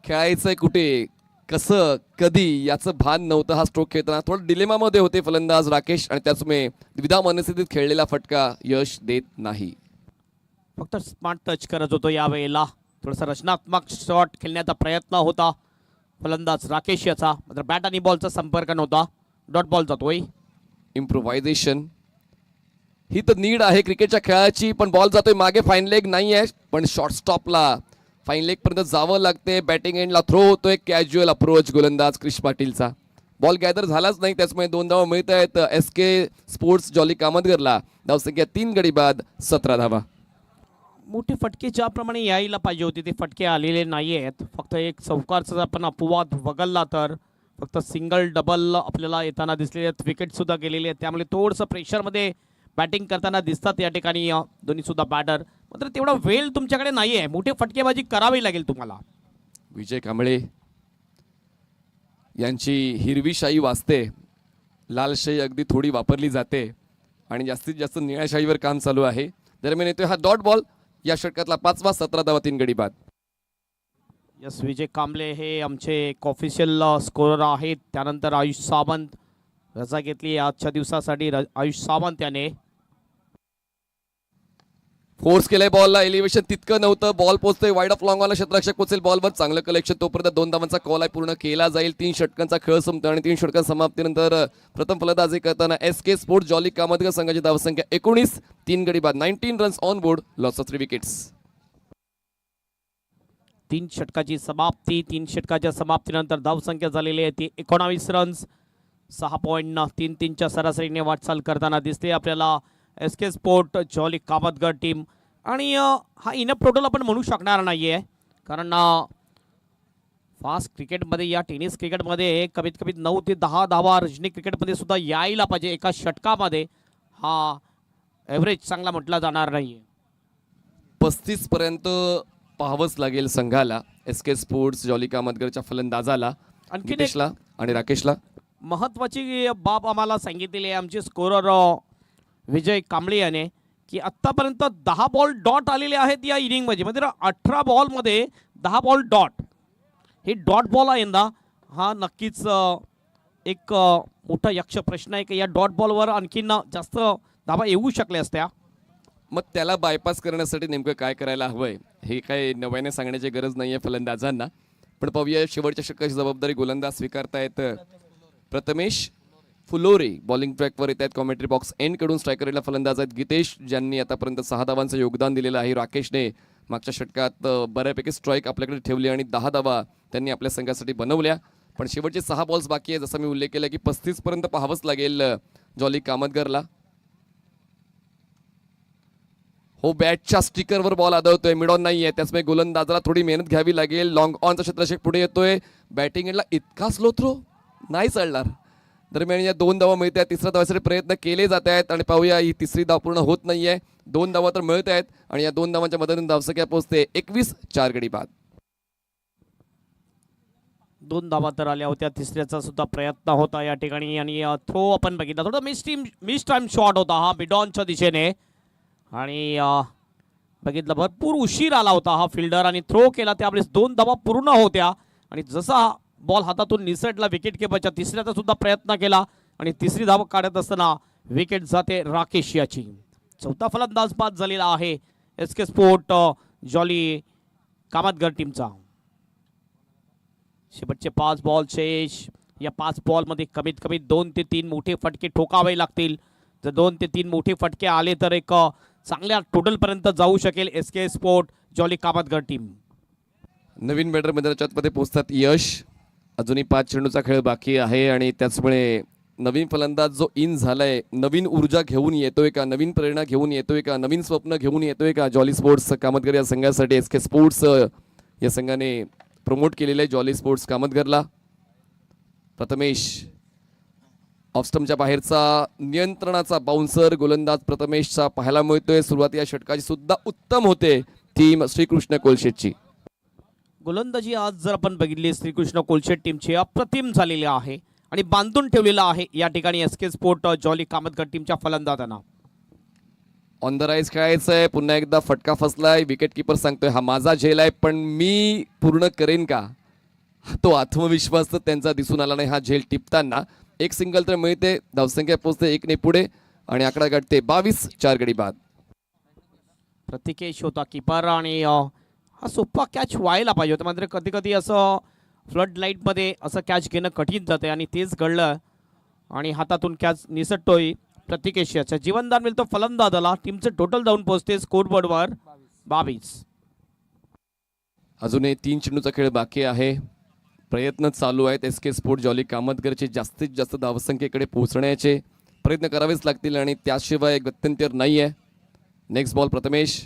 B: खेळायचंय कुठे, कसं, कधी याचं भान नव्हतं हा स्ट्रोक खेळताना. थोडं डिलेमामध्ये होते फलंदाज राकेश आणि त्याचमुळे द्विधा मनस्थितीत खेळलेला फटका यश देत नाही.
A: फक्त स्मार्ट टच करत होतो यावेळेला. थोडासा रचनात्मक शॉट खेळण्याचा प्रयत्न होता फलंदाज राकेश याचा, मात्र बॅट आणि बॉलचा संपर्क नव्हता. डॉट बॉल जातोय.
B: इम्प्रोव्हायझेशन ही तर नीड आहे क्रिकेटच्या खेळाची, पण बॉल जातोय मागे. फाईन लेग नाही आहे, पण शॉर्ट स्टॉपला फाईन लेग पर्यंत जावं लागते. बॅटिंग एंडला थ्रो होतोय. कॅज्युअल अप्रोच गोलंदाज क्रिश पाटीलचा. बॉल गॅदर झालाच नाही, त्याचमुळे 2 धावा मिळत आहेत SK स्पोर्ट्स जॉली कामतगरला. धावसंख्या 3 गडी बाद 17 धावा.
A: मोठे फटके ज्याप्रमाणे यायला पाहिजे होते ते फटके आलेले नाही आहेत. फक्त एक चौकारचा आपण अपवाद वगळला तर फक्त सिंगल डबल आपल्याला येताना दिसलेले आहेत. विकेट सुद्धा गेलेले आहेत, त्यामुळे थोडंसं प्रेशरमध्ये बॅटिंग करताना दिसतात या ठिकाणी दोन्ही सुद्धा बॅटर. मात्र तेवढा वेळ तुमच्याकडे नाही आहे, मोठे फटकेबाजी करावी लागेल तुम्हाला.
B: विजय कांबळे यांची हिरवी शाई वाजते, लाल शाई अगदी थोडी वापरली जाते आणि जास्तीत जास्त निळ्या शाईवर काम चालू आहे. दरम्यान येतोय हा डॉट बॉल. या षटकातला 5वा 17 धावा 3 गडी बाद.
A: यस, विजय कांबळे हे आमचे ऑफिशियल स्कोरर आहेत. त्यानंतर आयुष सावंत रजा घेतली आजच्या दिवसासाठी. आयुष सावंत याने
B: फोर्स केलाय बॉलला. एलिव्हेशन तितकं नव्हतं. बॉल पोहोचतोय वाईड ऑफ लॉंग ऑनला. क्षेत्ररक्षक पोहोचेल बॉलवर. चांगलं कलेक्शन. तोपर्यंत 2 धावांचा कॉल आहे, पूर्ण केला जाईल. 3 षटकांचा खेळ संपतो आणि 3 षटकांच्या समाप्तीनंतर प्रथम फलंदाजी करताना SK स्पोर्ट्स जॉली कामतगर संघाची धावसंख्या 19. 3 गडी बाद. 19 runs on board. Loss of 3 wickets.
A: 3 षटकाची समाप्ती. 3 षटकाच्या समाप्तीनंतर धावसंख्या झालेली आहे ती 19 रन्स. 6.33च्या सरासरीने वाटचाल करताना दिसते आपल्याला SK sport Jolly Kamatkar team. आणि हा इनफ टोटल आपण म्हणू शकणार नाही आहे, कारण फास्ट क्रिकेटमध्ये, या टेनिस क्रिकेटमध्ये कमीत कमी 9 ते 10 धावा रजनी क्रिकेटमध्ये सुद्धा यायला पाहिजे एका षटकामध्ये. हा ॲव्हरेज चांगला म्हटला जाणार नाही आहे.
B: 35 पर्यंत पाहावंच लागेल संघाला, SK स्पोर्ट्स जॉली कामतगरच्या फलंदाजाला,
A: आणखी
B: नितेशला आणि राकेशला.
A: महत्त्वाची बाब आम्हाला सांगितलेली आहे आमचे स्कोरर विजय कांबळे याने, की आत्तापर्यंत 10 बॉल डॉट आलेले आहेत या इनिंगमध्ये. म्हणजे 18 बॉलमध्ये 10 बॉल डॉट. हे डॉट बॉल आहे यंदा. हा नक्कीच एक मोठा यक्ष प्रश्न आहे की या डॉट बॉलवर आणखीन जास्त धावा येऊ शकल्या असत्या.
B: मग त्याला बायपास करण्यासाठी नेमकं काय करायला हवंय हे काय नव्याने सांगण्याची गरज नाही आहे फलंदाजांना. पण पाहूया शेवटच्या षटकाची जबाबदारी गोलंदाज स्वीकारतायत प्रथमेश फुलोरे. बॉलिंग ट्रॅकवर येत आहेत. कॉमेंट्री बॉक्स एंडकडून स्ट्रायकरला फलंदाज आहेत गितेश, ज्यांनी आतापर्यंत 6 धावांचं योगदान दिलेलं आहे. राकेशने मागच्या षटकात बऱ्यापैकी स्ट्राईक आपल्याकडे ठेवली आणि 10 धावा त्यांनी आपल्या संघासाठी बनवल्या. पण शेवटचे 6 बॉल्स बाकी आहे. जसं मी उल्लेख केला की 35 पर्यंत पाहावंच लागेल जॉली कामतगरला. हो, बॅटच्या स्टिकरवर बॉल आदळतोय, मिड ऑन नाही आहे, त्याचमुळे गोलंदाजाला थोडी मेहनत घ्यावी लागेल. लॉंग ऑनचा क्षेत्ररक्षक पुढे येतोय. बॅटिंग एंडला इतका स्लो थ्रो नाही चालणार. दरम्यान या 2 धावा मिळत आहेत. 3रा धावासाठी प्रयत्न केले जात आहेत आणि पाहूया ही 3री धाव पूर्ण होत नाहीये. 2 धावा तर मिळत आहेत आणि या 2 धावांच्या मदतीने धावसंख्या पोहोचते 21. 4 गडी बाद.
A: 2 धावा तर आल्या होत्या. 3ऱ्याचा सुद्धा प्रयत्न होता या ठिकाणी आणि थ्रो आपण बघितला. थोडा मिस टाइम शॉट होता हा मिडॉनच्या दिशेने आणि बघितलं भरपूर उशीर आला होता हा फिल्डर आणि थ्रो केला. त्यामुळे 2 धावा पूर्ण होत्या आणि जसा बॉल हातातून निसटला विकेट किपरच्या 3ऱ्याचा सुद्धा प्रयत्न केला आणि 3री धाव काढत असताना विकेट जाते राकेश याची. 4था फलंदाज बाद झालेला आहे SK स्पोर्ट जॉली कामतगर टीमचा. शेवटचे 5 बॉल शेष. या 5 बॉलमध्ये कमीत कमी 2 ते 3 मोठे फटके ठोकावे लागतील. जर 2 ते 3 मोठे फटके आले तर एक चांगल्या टोटलपर्यंत जाऊ शकेल SK sport Jolly Kamatkar team.
B: नवीन बॅटर मैदानाच्या पोहोचतात यश. अजूनही 5 चेंडूचा खेळ बाकी आहे आणि त्याचमुळे नवीन फलंदाज जो इन झालाय, नवीन ऊर्जा घेऊन येतोय का, नवीन प्रेरणा घेऊन येतोय का, नवीन स्वप्न घेऊन येतोय का जॉली स्पोर्ट्स कामतगर या संघासाठी. SK स्पोर्ट्स या संघाने प्रमोट केलेलं आहे जॉली स्पोर्ट्स कामतगरला. प्रथमेश ऑफस्टमच्या बाहेरचा नियंत्रणाचा बाउन्सर गोलंदाज प्रथमेशचा पाहायला मिळतोय. सुरुवात या षटकाची सुद्धा उत्तम होते टीम श्रीकृष्ण कोलशेटची.
A: गोलंदाजी आज जर आपण बघितली श्रीकृष्ण कोलशेट टीमची अप्रतिम झालेली आहे आणि बांधून ठेवलेला आहे या ठिकाणी एसके स्पोर्ट जॉली कामतकर टीमच्या फलंदाजांना.
B: ऑन द राईज खेळायचं आहे. पुन्हा एकदा फटका फसलाय. विकेट किपर सांगतोय हा माझा झेल आहे पण मी पूर्ण करेन का. तो आत्मविश्वास तर त्यांचा दिसून आला नाही हा झेल टिपताना. एक सिंगल तर मिळते. धावसंख्या पोहोचते 1 ने पुढे आणि आकडा गाठते 22. 4 गडी बाद.
A: प्रतिकेश होता किपर आणि हा सोपा कॅच व्हायला पाहिजे होता. मात्र कधी कधी असं फ्लड लाईटमध्ये असं कॅच घेणं कठीण जाते आणि तेच घडलं आणि हातातून कॅच निसटतोय. प्रतिकेशाचा जीवनदान मिळतो फलंदाजाला. टीमचं टोटल जाऊन पोहोचते स्कोरबोर्डवर 22.
B: अजूनही 3 चेंडूचा खेळ बाकी आहे. प्रयत्न चालू आहेत एसके स्पोर्ट जॉली कामतकरचे जास्तीत जास्त धावसंख्येकडे पोहोचण्याचे प्रयत्न करावेच लागतील आणि त्याशिवाय गत्यंतर नाही आहे. Next ball Prathamesh.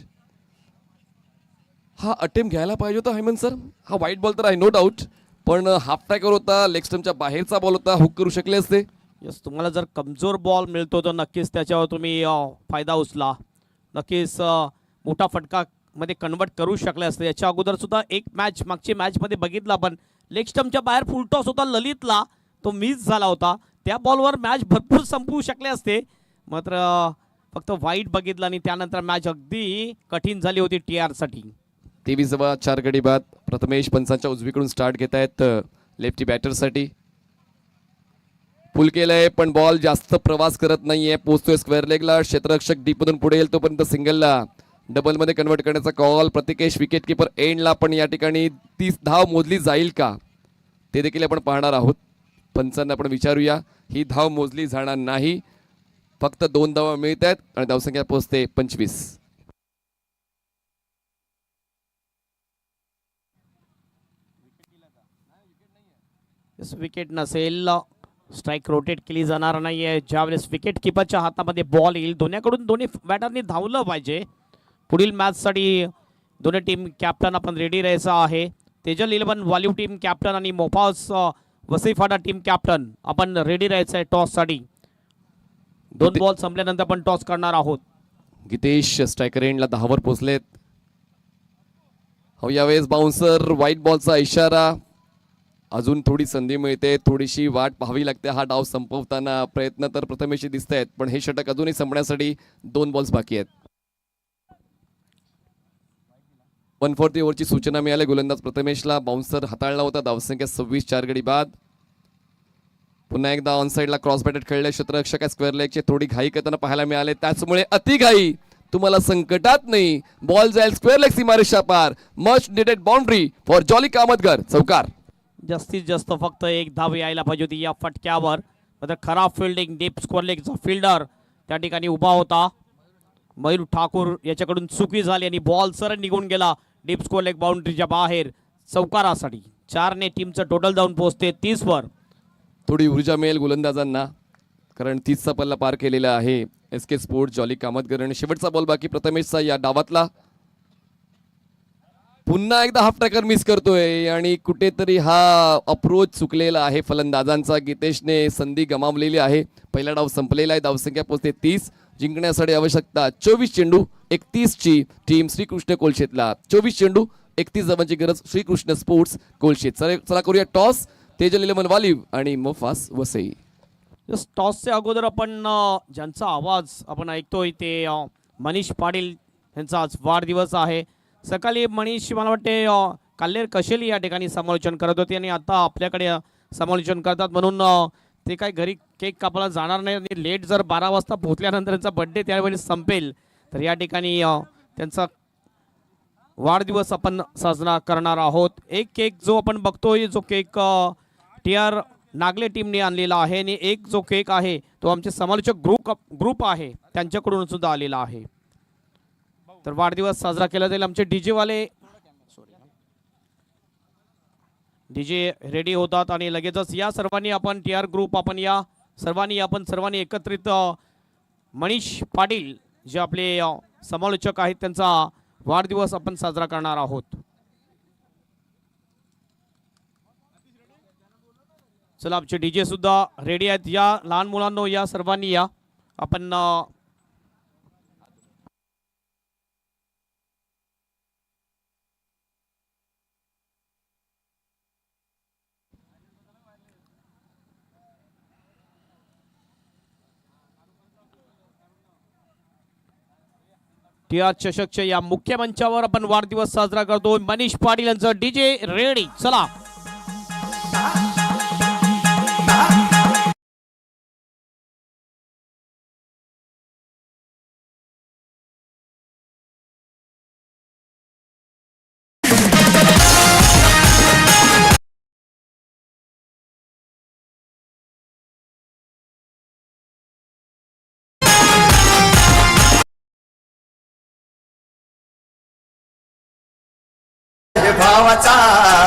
B: हा अटेम्प्ट घ्यायला पाहिजे होता हेमंत सर. हा वाईट बॉल तर आहे नो डाऊट पण हाफ ट्रॅकर होता. लेग स्टंपच्या बाहेरचा बॉल होता. हुक करू शकले असते.
A: यस तुम्हाला जर कमजोर बॉल मिळतो तर नक्कीच त्याच्यावर तुम्ही फायदा उचला. नक्कीच मोठा फटका मध्ये कन्वर्ट करू शकले असते. याच्या अगोदर सुद्धा एक मॅच मागची मॅचमध्ये बघितला आपण लेग स्टंपच्या बाहेर फुल टॉस होता ललितला. तो मिस झाला होता. त्या बॉलवर मॅच भरपूर संपवू शकले असते. मात्र फक्त वाईट बघितलं आणि त्यानंतर मॅच अगदी कठीण झाली होती TR साठी.
B: 23 4 गडी बाद. प्रथमेश पंचांच्या उजवीकडून स्टार्ट घेत आहेत लेफ्टी बॅटरसाठी. पुल केलंय पण बॉल जास्त प्रवास करत नाहीये. पोहोचतोय स्क्वेअर लेगला. क्षेत्ररक्षक डीपमधून पुढे येईल तोपर्यंत सिंगलला डबलमध्ये कन्वर्ट करण्याचा कॉल. प्रतिकेश विकेट किपर एंडला पण या ठिकाणी 30 धाव मोजली जाईल का ते देखील आपण पाहणार आहोत. पंचांना आपण विचारूया. ही धाव मोजली जाणार नाही. फक्त 2 धावा मिळत आहेत आणि धावसंख्या पोहोचते 25.
A: विकेट नसेल. स्ट्राईक रोटेट केली जाणार नाहीये. ज्यावेळेस विकेट किपरच्या हातामध्ये बॉल येईल दोन्ही बॅटरनी धावलं पाहिजे. पुढील मॅचसाठी दोन्ही टीम कॅप्टन आपण रेडी राहायचं आहे. तेजल 11 वॉल्यू टीम कॅप्टन आणि मोफास वसईफाटा टीम कॅप्टन आपण रेडी राहायचं आहे टॉससाठी. 2 बॉल संपल्यानंतर आपण टॉस करणार आहोत.
B: गितेश स्ट्रायकर एंडला 10 वर पोहोचलेत. हो यावेळेस बाउन्सर व्हाईट बॉलचा इशारा. अजून थोडी संधी मिळते. थोडीशी वाट पाहावी लागते हा डाव संपवताना. प्रयत्न तर प्रथमेशी दिसत आहेत पण हे षटक अजूनही संपण्यासाठी 2 बॉल्स बाकी आहेत. 1/4 ओव्हरची सूचना मिळाली गोलंदाज प्रथमेशला. बाउन्सर हाताळला होता. धावसंख्या 26. 4 गडी बाद. पुन्हा एकदा ऑन साईडला क्रॉस बॅटेड खेळले क्षेत्ररक्षक स्क्वेअर लेगचे. थोडी घाई करताना पाहायला मिळाले. त्याचमुळे अति घाई तुम्हाला संकटात नाही. बॉल जाईल स्क्वेअर लेग सीमारेषा पार. Much needed boundary for Jolly Kamatkar. चौकार.
A: जास्तीत जास्त फक्त 1 धाव यायला पाहिजे होती या फटक्यावर. मात्र खराब फिल्डिंग. डीप स्कोअर लेगचा फिल्डर त्या ठिकाणी उभा होता. मयूर ठाकूर याच्याकडून चुकी झाली आणि बॉल सरळ निघून गेला डीप स्कोअर लेग बाउंड्रीच्या बाहेर चौकारासाठी. 4 ने टीमचं टोटल जाऊन पोहोचते 30 वर.
B: थोडी ऊर्जा मिळेल गोलंदाजांना कारण 30चा पल्ला पार केलेला आहे एसके स्पोर्ट जॉली कामतकर. आणि शेवटचा बॉल बाकी प्रथमेशचा या डावातला. पुन्हा एकदा हाफ ट्रॅकर मिस करतोय आणि कुठेतरी हा अप्रोच चुकलेला आहे फलंदाजांचा. गितेशने संधी गमावलेली आहे. पहिला डाव संपलेला आहे. धावसंख्या पोहोचते 30. जिंकण्यासाठी आवश्यकता 24 चेंडू 31 ची टीम श्रीकृष्ण कोलशेतला. 24 चेंडू 31 धावांची गरज श्रीकृष्ण स्पोर्ट्स कोलशेत. चला करूया टॉस. तेजल 11 वालिव आणि मोफास वसई.
A: टॉसच्या अगोदर आपण ज्यांचा आवाज आपण ऐकतोय ते मनीष पाटील यांचा आज वाढदिवस आहे. सकाळी मनीष मला वाटते काल्लेर कशेली या ठिकाणी समालोचन करत होते आणि आता आपल्याकडे समालोचन करतात म्हणून ते काय घरी केक कापायला जाणार नाही. आणि लेट जर 12 वाजता पोहोचल्यानंतर त्यांचा बड्डे त्यावेळी संपेल तर या ठिकाणी त्यांचा वाढदिवस आपण साजरा करणार आहोत. एक केक जो आपण बघतोय जो केक TR नागले टीमने आणलेला आहे आणि एक जो केक आहे तो आमचे समालोचक ग्रुप आहे त्यांच्याकडून सुद्धा आलेला आहे. तर वाढदिवस साजरा केला जाईल. आमचे डीजे रेडी होतात आणि लगेचच या सर्वांनी आपण TR ग्रुप आपण या सर्वांनी एकत्रित मनीष पाटील जे आपले समालोचक आहेत त्यांचा वाढदिवस आपण साजरा करणार आहोत. चला आमचे डीजे सुद्धा रेडी आहेत. या लहान मुलांनो या सर्वांनी या आपण टीआर चषकच्या या मुख्य मंचावर आपण वाढदिवस साजरा करतो. मनीष पाटील यांचं डीजे रेडी. चला
C: भावाचा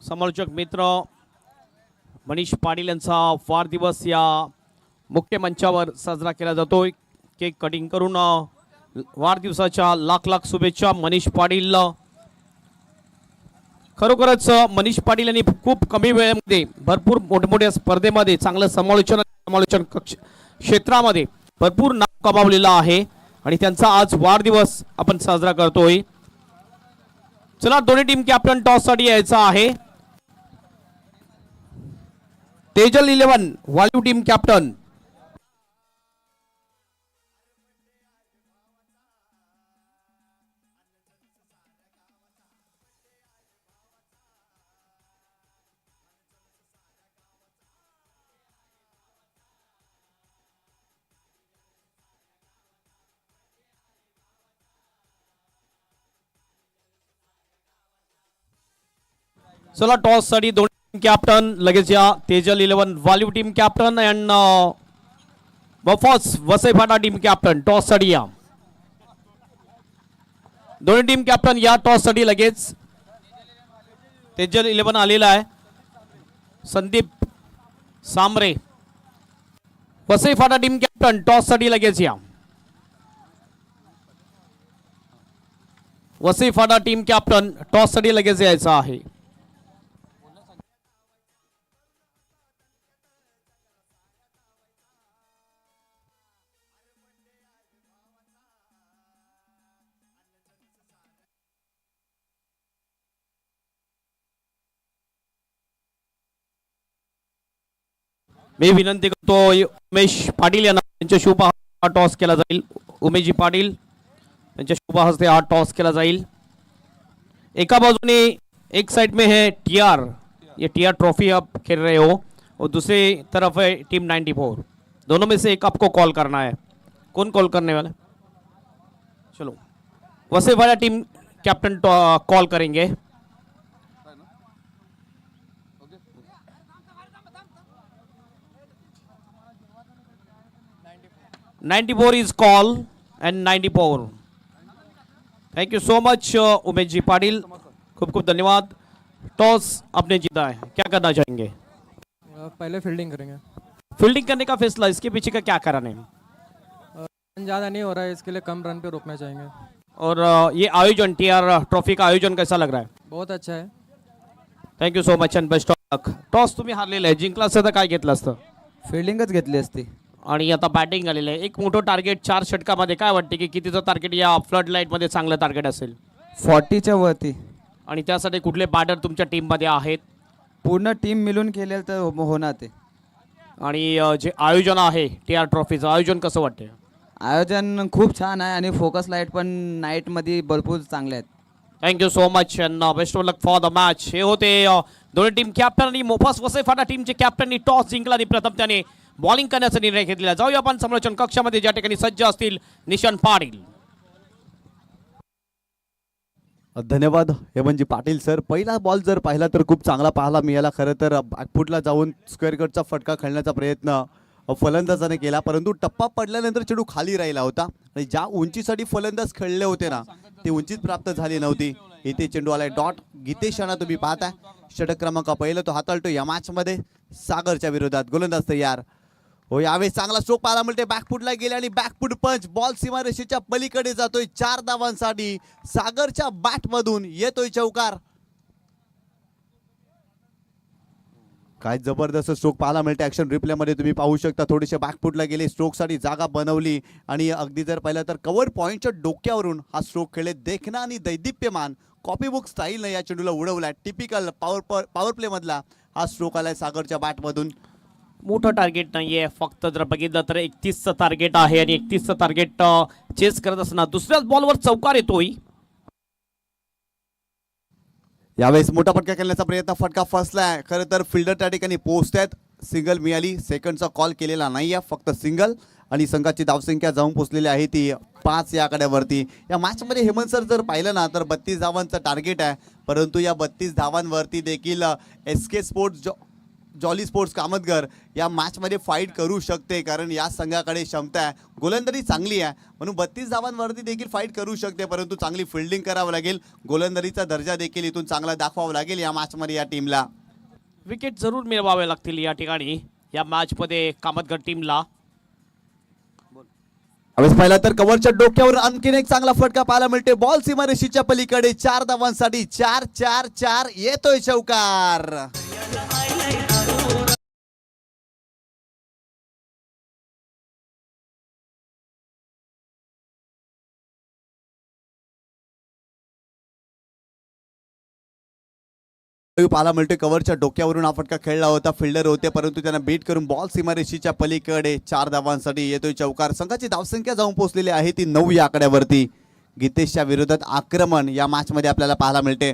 A: समालोचक मित्र मनीष पाटील यांचा वाढदिवस या मुख्य मंचावर साजरा केला जातोय. केक कटिंग करून वाढदिवसाच्या लाख लाख शुभेच्छा मनीष पाटील. खरोखरच मनीष पाटील यांनी खूप कमी वेळेमध्ये भरपूर मोठमोठ्या स्पर्धेमध्ये चांगलं समालोचन क्षेत्रामध्ये भरपूर नाव कमावलेलं आहे आणि त्यांचा आज वाढदिवस आपण साजरा करतोय. चला दोन्ही टीम कॅप्टन टॉस साठी यायचा आहे. Tejal 11 volume team captain. चला टॉस साठी दोन कॅप्टन लगेच या. Tejal 11 volume team captain and बफॉस वसईफाटा टीम कॅप्टन टॉस साठी या. दोन्ही टीम कॅप्टन या टॉस साठी लगेच. तेजल 11 आलेला आहे. Sandeep Sambare वसईफाटा team captain toss साठी लगेच या. वसईफाटा टीम कॅप्टन टॉस साठी लगेच यायचं आहे. मी विनंती करतो उमेश पाटील यांना त्यांच्या शुभ हा टॉस केला जाईल. उमेशजी पाटील त्यांच्या शुभ हस्ते हा टॉस केला जाईल. एका बाजूने एक साइड में है टीआर, ये टीआर ट्रॉफी आप खेल रहे हो और दूसरी तरफ है टीम 94. दोनों में से एक आपको कॉल करना है. कौन कॉल करने वाला? चलो वसईफाटा टीम कैप्टन कॉल करेंगे. 94 is call and 94. Thank you so much Umesh ji Patil, खूब खूब धन्यवाद. टॉस आपने जीता है, क्या करना चाहेंगे?
D: पहले फील्डिंग करेंगे.
A: फील्डिंग करने का फैसला, इसके पीछे का क्या कारण है?
D: रन ज़्यादा नहीं हो रहा है, इसके लिए कम रन पे रोकना चाहेंगे.
A: और ये आयोजन टीआर ट्रॉफी का आयोजन कैसा लग रहा है?
D: बहुत अच्छा है.
A: Thank you so much and best of luck. Toss तुम्ही हारलेला आहे, जिंकला असतं तर काय घेतलं असतं?
E: फिल्डिंगच घेतली असती.
A: आणि आता बॅटिंग आलेलं आहे. एक मोठं टार्गेट 4 षटकामध्ये, काय वाटते की कितीचं टार्गेट या फ्लड लाईटमध्ये चांगलं टार्गेट असेल?
E: 40च्या वरती.
A: आणि त्यासाठी कुठले बॅटर तुमच्या टीममध्ये आहेत?
E: पूर्ण टीम मिळून केलेलं तर होणार ते.
A: आणि जे आयोजन आहे टीआर ट्रॉफीचं आयोजन कसं वाटते?
E: आयोजन खूप छान आहे आणि फोकस लाईट पण नाईटमध्ये भरपूर चांगले आहेत.
A: Thank you so much and best of luck for the match. हे होते दोन्ही टीम कॅप्टन आणि मोफास वसईफाटा टीमचे कॅप्टननी टॉस जिंकला आणि प्रथम त्याने बॉलिंग करण्याचा निर्णय घेतलेला. जाऊया आपण समालोचन कक्षामध्ये, ज्या ठिकाणी सज्ज असतील निशांत पाटील.
F: धन्यवाद हेमंतजी पाटील सर. पहिला बॉल जर पाहिला तर खूप चांगला पाहायला मिळाला. खरं तर बॅकफुटला जाऊन स्क्वेअर कटचा फटका खेळण्याचा प्रयत्न फलंदाजाने केला, परंतु टप्पा पडल्यानंतर चेंडू खाली राहिला होता आणि ज्या उंचीसाठी फलंदाज खेळले होते ना ते उंचीच प्राप्त झाली नव्हती. इथे चेंडू आलाय डॉट. गीतेश राणा तुम्ही पाहताय षटक क्रमांक पहिलं तो हाताळतो या मॅचमध्ये सागरच्या विरोधात. गोलंदाज तयार हो. यावेळी चांगला स्ट्रोक पाहायला मिळते. बॅकफुटला गेले आणि बॅकफुट पंच. बॉल सीमारेषेच्या पलीकडे जातोय 4 धावांसाठी. सागरच्या बॅटमधून येतोय चौकार. काय जबरदस्त स्ट्रोक पाहायला मिळते. ऍक्शन रिप्ले मध्ये तुम्ही पाहू शकता. थोडेसे बॅकफुटला गेले, स्ट्रोकसाठी जागा बनवली आणि अगदी जर पाहिलं तर कव्हर पॉईंटच्या डोक्यावरून हा स्ट्रोक खेळले. देखना आणि दैदिप्यमान कॉपीबुक स्टाईलनं या चेंडूला उडवलाय. टिपिकल पॉवर प्ले मधला हा स्ट्रोक आलाय सागरच्या बॅटमधून.
A: मोठं टार्गेट नाहीये, फक्त जर बघितलं तर 31चं टार्गेट आहे आणि 31चं टार्गेट चेस करत असताना दुसऱ्याच बॉलवर चौकार येतोय.
F: यावेळेस मोठा फटका खेळण्याचा प्रयत्न, फटका फसलाय. खरं तर फिल्डर त्या ठिकाणी पोहोचतायत. सिंगल मिळाली, सेकंडचा कॉल केलेला नाहीये, फक्त सिंगल आणि संघाची धावसंख्या जाऊन पोहोचलेली आहे ती 5 या आकड्यावरती. या मॅचमध्ये हेमंत सर जर पाहिलं ना तर 32 धावांचं टार्गेट आहे, परंतु या 32 धावांवरती देखील SK sports jolly sports Kamatgar या मॅचमध्ये फाईट करू शकते, कारण या संघाकडे क्षमता आहे. गोलंदाजी चांगली आहे म्हणून 32 धावांवरती देखील फाईट करू शकते, परंतु चांगली फिल्डिंग करावं लागेल. गोलंदाजीचा दर्जा देखील इथून चांगला दाखवावा लागेल या मॅचमध्ये या टीमला.
A: विकेट जरूर मिळवावे लागतील या ठिकाणी या मॅचमध्ये कामतगर टीमला.
F: यावेळेस पाहिला तर कव्हरच्या डोक्यावर आणखीन एक चांगला फटका पाहायला मिळते. बॉल सीमारेषेच्या पलीकडे 4 धावांसाठी. 4-4-4 येतोय चौकार. पाहायला मिळते कव्हरच्या डोक्यावरून हा फटका खेळला होता. फिल्डर होते परंतु त्यांना बीट करून बॉल सीमारेषेच्या पलीकडे 4 धावांसाठी येतोय चौकार. संघाची धावसंख्या जाऊन पोहोचलेली आहे ती 9 या आकड्यावरती. गीतेशच्या विरोधात आक्रमण या मॅचमध्ये आपल्याला पाहायला मिळते.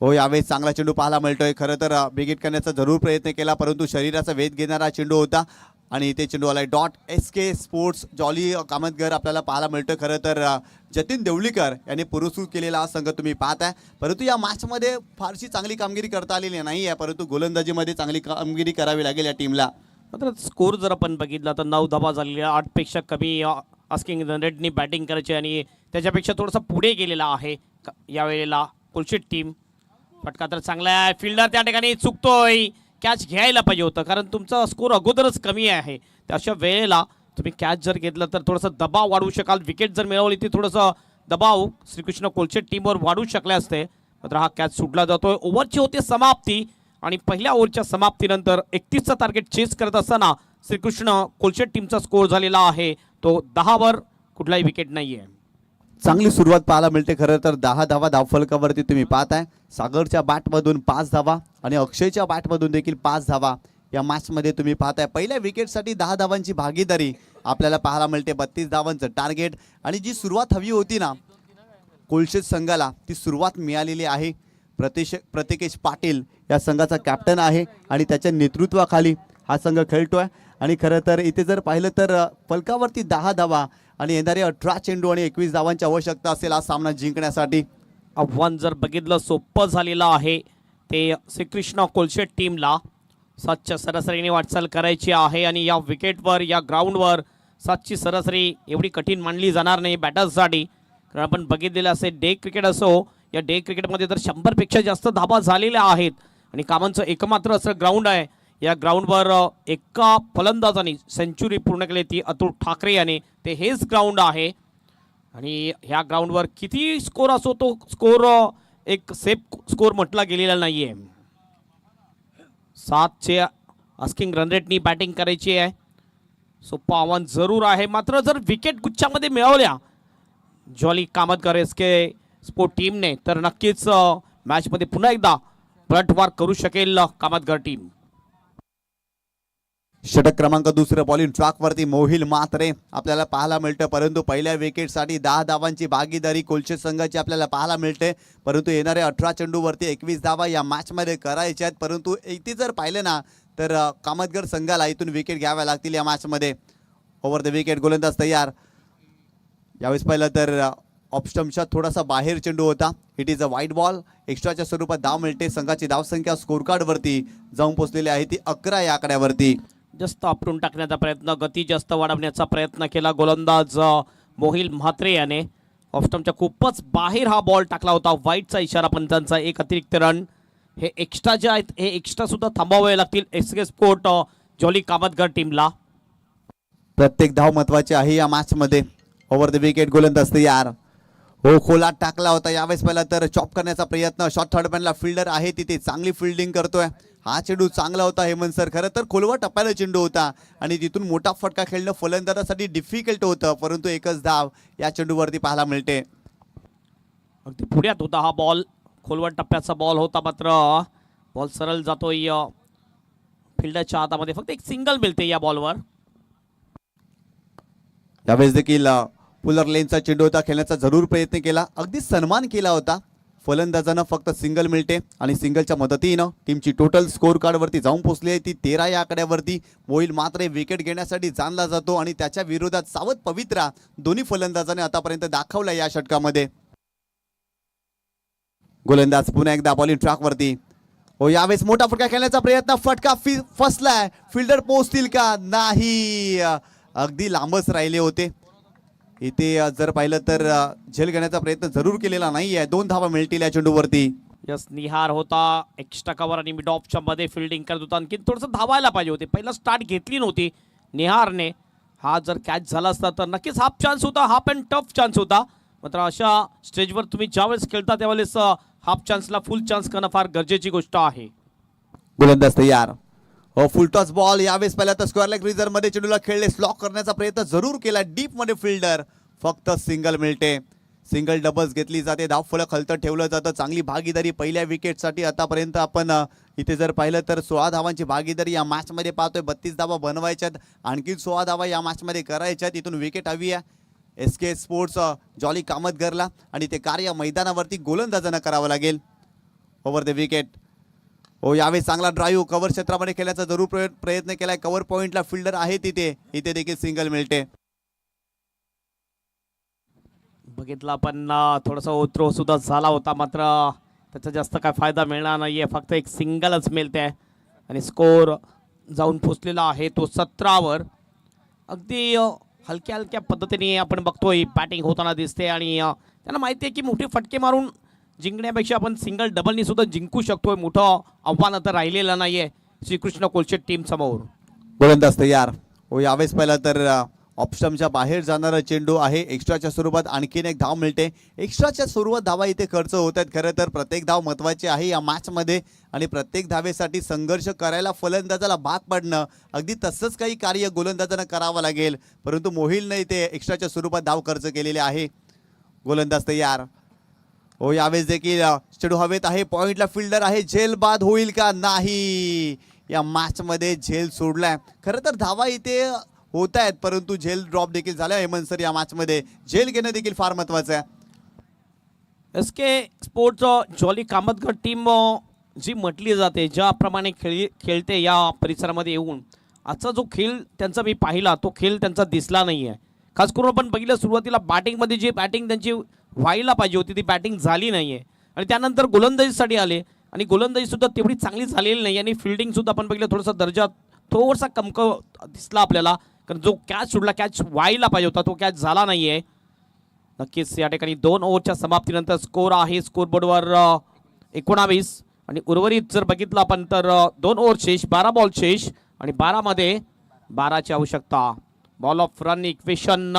F: हो, यावेळेस चांगला चेंडू पाहायला मिळतोय. खरं तर बिगिट करण्याचा जरूर प्रयत्न केला, परंतु शरीराचा वेध घेणारा चेंडू होता आणि इथे चेंडू आलाय dot. SK sports jolly Kamatgar आपल्याला पाहायला मिळतोय. खरं तर जतीन देवळीकर यांनी पुरस्कृत केलेला हा संघ तुम्ही पाहताय, परंतु या मॅचमध्ये फारशी चांगली कामगिरी करता आलेली नाही आहे, परंतु गोलंदाजीमध्ये चांगली कामगिरी करावी लागेल या टीमला.
A: मात्र स्कोर जर आपण बघितला तर 9 धावा झालेल्या, 8 पेक्षा कमी आस्किंग रन रेटनी बॅटिंग करायची आणि त्याच्यापेक्षा थोडासा पुढे गेलेला आहे यावेळेला कुलशीत टीम. फटका तर चांगला आहे. फिल्डर त्या ठिकाणी चुकतोय. कॅच घ्यायला पाहिजे होतं, कारण तुमचा स्कोर अगोदरच कमी आहे. तर अशा वेळेला तुम्ही कॅच जर घेतलं तर थोडासा दबाव वाढवू शकाल. विकेट जर मिळवली ती थोडंसं दबाव श्रीकृष्ण कोलशेट टीमवर वाढू शकले असते. मात्र हा कॅच सुटला जातोय. ओव्हरची होते समाप्ती आणि पहिल्या ओव्हरच्या समाप्तीनंतर 31चं टार्गेट चेस करत असताना श्रीकृष्ण कोलशेट टीमचा स्कोर झालेला आहे तो 10वर. कुठलाही विकेट नाहीये.
F: चांगली सुरुवात पाहायला मिळते. खरं तर 10 धावा धावफलकावरती तुम्ही पाहताय. सागरच्या बॅटमधून 5 धावा आणि अक्षयच्या बॅटमधून देखील 5 धावा या मॅचमध्ये तुम्ही पाहताय. पहिल्या विकेटसाठी 10 धावांची भागीदारी आपल्याला पाहायला मिळते. 32 धावांचं टार्गेट आणि जी सुरुवात हवी होती ना कोलशेत संघाला ती सुरुवात मिळालेली आहे. प्रतिकेश पाटील या संघाचा कॅप्टन आहे आणि त्याच्या नेतृत्वाखाली हा संघ खेळतोय. आणि खरं तर इथे जर पाहिलं तर फलकावरती 10 धावा आणि येणारे 18 चेंडू आणि 21 धावांची आवश्यकता असेल हा सामना जिंकण्यासाठी.
A: आव्हान जर बघितलं सोपं झालेलं आहे ते श्रीकृष्ण कोलशेट टीमला. 7च्या सरासरीने वाटचाल करायची आहे आणि या विकेटवर या ग्राउंडवर 7ची सरासरी एवढी कठीण मानली जाणार नाही बॅटर्ससाठी, कारण आपण बघितलेलं असेल डे क्रिकेट असो या डे क्रिकेटमध्ये तर 100पेक्षा जास्त धावा झालेल्या आहेत आणि कामांचं एकमात्र असं ग्राउंड आहे. या ग्राउंडवर एका फलंदाजाने सेंचुरी पूर्ण केली ती अतुल ठाकरे याने. ते हेच ग्राउंड आहे आणि ह्या ग्राउंडवर किती स्कोर असो तो स्कोर एक सेफ स्कोर म्हटला गेलेला नाही आहे. 7चे आस्किंग रन रेटनी बॅटिंग करायची आहे. सोपं आव्हान जरूर आहे, मात्र जर विकेट गुच्छामध्ये मिळवल्या जॉली कामतगर SK स्पोर्ट टीमने तर नक्कीच मॅचमध्ये पुन्हा एकदा पलटवार करू शकेल कामतगर टीम.
F: षटक क्रमांक 2 बॉलिंग ट्रॅकवरती मोहिल म्हात्रे आपल्याला पाहायला मिळतं, परंतु पहिल्या विकेटसाठी 10 धावांची भागीदारी कोलशेत संघाची आपल्याला पाहायला मिळते. परंतु येणाऱ्या 18 चेंडूवरती 21 धावा या मॅचमध्ये करायच्या आहेत, परंतु इथे जर पाहिलं ना तर कामतगर संघाला इथून विकेट घ्याव्या लागतील या मॅचमध्ये. ओव्हर द विकेट गोलंदाज तयार. यावेळेस पाहिलं तर ऑप्शनच्या थोडासा बाहेर चेंडू होता. इट इज अ वाईट बॉल. एक्स्ट्राच्या स्वरूपात धाव मिळते. संघाची धावसंख्या स्कोर कार्डवरती जाऊन पोहोचलेली आहे ती 11 या आकड्यावरती.
A: जास्त आपटून टाकण्याचा प्रयत्न, गती जास्त वाढवण्याचा प्रयत्न केला गोलंदाज मोहिल म्हात्रे याने. ऑफस्टम्पच्या खूपच बाहेर हा बॉल टाकला होता. वाईटचा इशारा पंचांचा. एक अतिरिक्त रन. हे एक्स्ट्रा जे आहेत हे एक्स्ट्रा सुद्धा थांबवावे लागतील एसके स्पोर्ट जॉली कामतगर टीमला.
F: प्रत्येक धाव महत्वाची आहे या मॅच मध्ये. ओव्हर द विकेट गोलंदाज तयार. हो, खोलात टाकला होता यावेळेस. पहिला तर चॉप करण्याचा प्रयत्न. शॉर्ट थर्ड मॅनला फिल्डर आहे तिथे, चांगली फिल्डिंग करतोय. हा चेंडू चांगला होता हेमंत सर. खरं तर खोलवर टप्प्याला चेंडू होता आणि तिथून मोठा फटका खेळणं फलंदाजासाठी डिफिकल्ट होतं, परंतु एकच धाव या चेंडूवरती पाहायला मिळते.
A: अगदी पुढ्यात होता हा बॉल. खोलवर टप्प्याचा बॉल होता, मात्र बॉल सरळ जातोय फिल्डरच्या हातामध्ये. फक्त एक सिंगल मिळते या बॉलवर.
F: यावेळेस देखील पुलर लेनचा चेंडू होता, खेळण्याचा जरूर प्रयत्न केला, अगदी सन्मान केला होता. फलंदाजांना फक्त सिंगल मिळते आणि सिंगलच्या मदतीनं टीमची टोटल स्कोर कार्डवरती जाऊन पोहोचली आहे ती 13 या आकड्यावरती. मोहिल मात्र विकेट घेण्यासाठी जाणला जातो आणि त्याच्या विरोधात सावध पवित्रा दोन्ही फलंदाजांनी आतापर्यंत दाखवला या षटकामध्ये. गोलंदाज पुन्हा एकदा बॉलिंग ट्रॅकवरती. हो, यावेळेस मोठा फटका खेळण्याचा प्रयत्न. फटका फसलाय. फिल्डर पोहोचतील का? नाही, अगदी लांबच राहिले होते. इथे जर पाहिलं तर झेल घेण्याचा प्रयत्न जरूर केलेला नाहीये. 2 धावा मिळतील या चेंडूवरती.
A: यस, निहार होता एक्स्ट्रा कव्हर आणि मिड ऑफच्या मध्ये फिल्डिंग करत होता. आणखी थोडंसं धावायला पाहिजे होते. पहिला स्टार्ट घेतली नव्हती निहारने. हा जर कॅच झाला असता तर नक्कीच हाफ चान्स होता. हाफ अँड टफ चान्स होता. मात्र अशा स्टेजवर तुम्ही ज्यावेळेस खेळता त्यावेळेस हाफ चान्सला फुल चान्स करणं फार गरजेची गोष्ट आहे.
F: गोलंदाज तयार. हो, फुल टॉस बॉल. यावेळेस पहिला तर स्क्वेअर लेग रिझर्व मध्ये चेंडूला खेळले. स्लॉक करण्याचा प्रयत्न जरूर केला. डीप मध्ये फिल्डर. फक्त सिंगल मिळते. सिंगल डबल्स घेतली जाते. धाव फलक हलतं ठेवलं जातं. चांगली भागीदारी पहिल्या विकेटसाठी आतापर्यंत आपण इथे जर पाहिलं तर 16 धावांची भागीदारी या मॅचमध्ये पाहतोय. 32 धावा बनवायच्यात, आणखी 16 धावा या मॅचमध्ये करायच्यात. इथून विकेट हवी आहे एसके स्पोर्ट्स जॉली कामतगरला आणि ते कार्य मैदानावरती गोलंदाजांना करावं लागेल. Over the wicket. हो, यावेळी चांगला ड्राईव्ह कव्हर क्षेत्रामध्ये खेळण्याचा जरूर प्रयत्न केलाय. कव्हर पॉइंटला फिल्डर आहे तिथे. इथे देखील सिंगल मिळते.
A: बघितला पण थोडासा ओथ्रो सुद्धा झाला होता, मात्र त्याचा जास्त काय फायदा मिळणार नाहीये. फक्त एक सिंगलच मिळते आणि स्कोर जाऊन पोचलेला आहे तो 17वर. अगदी हलक्या हलक्या पद्धतीने आपण बघतोय बॅटिंग होताना दिसते आणि त्यांना माहिती आहे की मोठे फटके मारून जिंकण्यापेक्षा आपण सिंगल डबलनी सुद्धा जिंकू शकतोय. मोठं आव्हान आता राहिलेलं नाहीये श्रीकृष्ण कोलशेट टीम समोर.
F: गोलंदाज तयार. हो, यावेळेस पहिला तर ऑप्शनच्या बाहेर जाणारा चेंडू आहे. एक्स्ट्राच्या स्वरूपात आणखीन एक धाव मिळते. एक्स्ट्राच्या स्वरूपात धावा इथे खर्च होत आहेत. खरं तर प्रत्येक धाव महत्त्वाची आहे या मॅचमध्ये आणि प्रत्येक धावेसाठी संघर्ष करायला फलंदाजाला भाग पडणं अगदी तसंच काही कार्य गोलंदाजांना करावं लागेल, परंतु मोहिलने इथे एक्स्ट्राच्या स्वरूपात धाव खर्च केलेले आहे. गोलंदाज तयार. हो, यावेळेस देखील चेंडू हवेत आहे. पॉइंटला फिल्डर आहे. झेल बाद होईल का? नाही, या मॅचमध्ये झेल सोडलाय. खरं तर धावा इथे होत आहेत, परंतु झेल ड्रॉप देखील झाला हेमंत सर. या मॅचमध्ये झेल घेणं देखील फार महत्वाचं आहे.
A: SK sports jolly Kamatkar team जी म्हटली जाते, ज्याप्रमाणे खेळते या परिसरामध्ये येऊन, आजचा जो खेळ त्यांचा मी पाहिला तो खेळ त्यांचा दिसला नाही आहे. खास करून आपण बघितलं सुरुवातीला बॅटिंगमध्ये जी बॅटिंग त्यांची व्हायला पाहिजे होती ती बॅटिंग झाली नाही आहे आणि त्यानंतर गोलंदाजीसाठी आले आणि गोलंदाजीसुद्धा तेवढी चांगली झालेली नाही आणि फिल्डिंगसुद्धा आपण बघितलं थोडासा दर्जा थोडासा कमकवत दिसला आपल्याला. कारण जो कॅच सुटला, कॅच व्हायला पाहिजे होता तो कॅच झाला नाही आहे. नक्कीच या ठिकाणी 2 ओव्हरच्या समाप्तीनंतर स्कोर आहे स्कोरबोर्डवर 19 आणि उर्वरित जर बघितलं आपण तर 2 ओव्हर शेष, 12 बॉल शेष आणि 12 मध्ये 12ची आवश्यकता. बॉल ऑफ रन इक्वेशन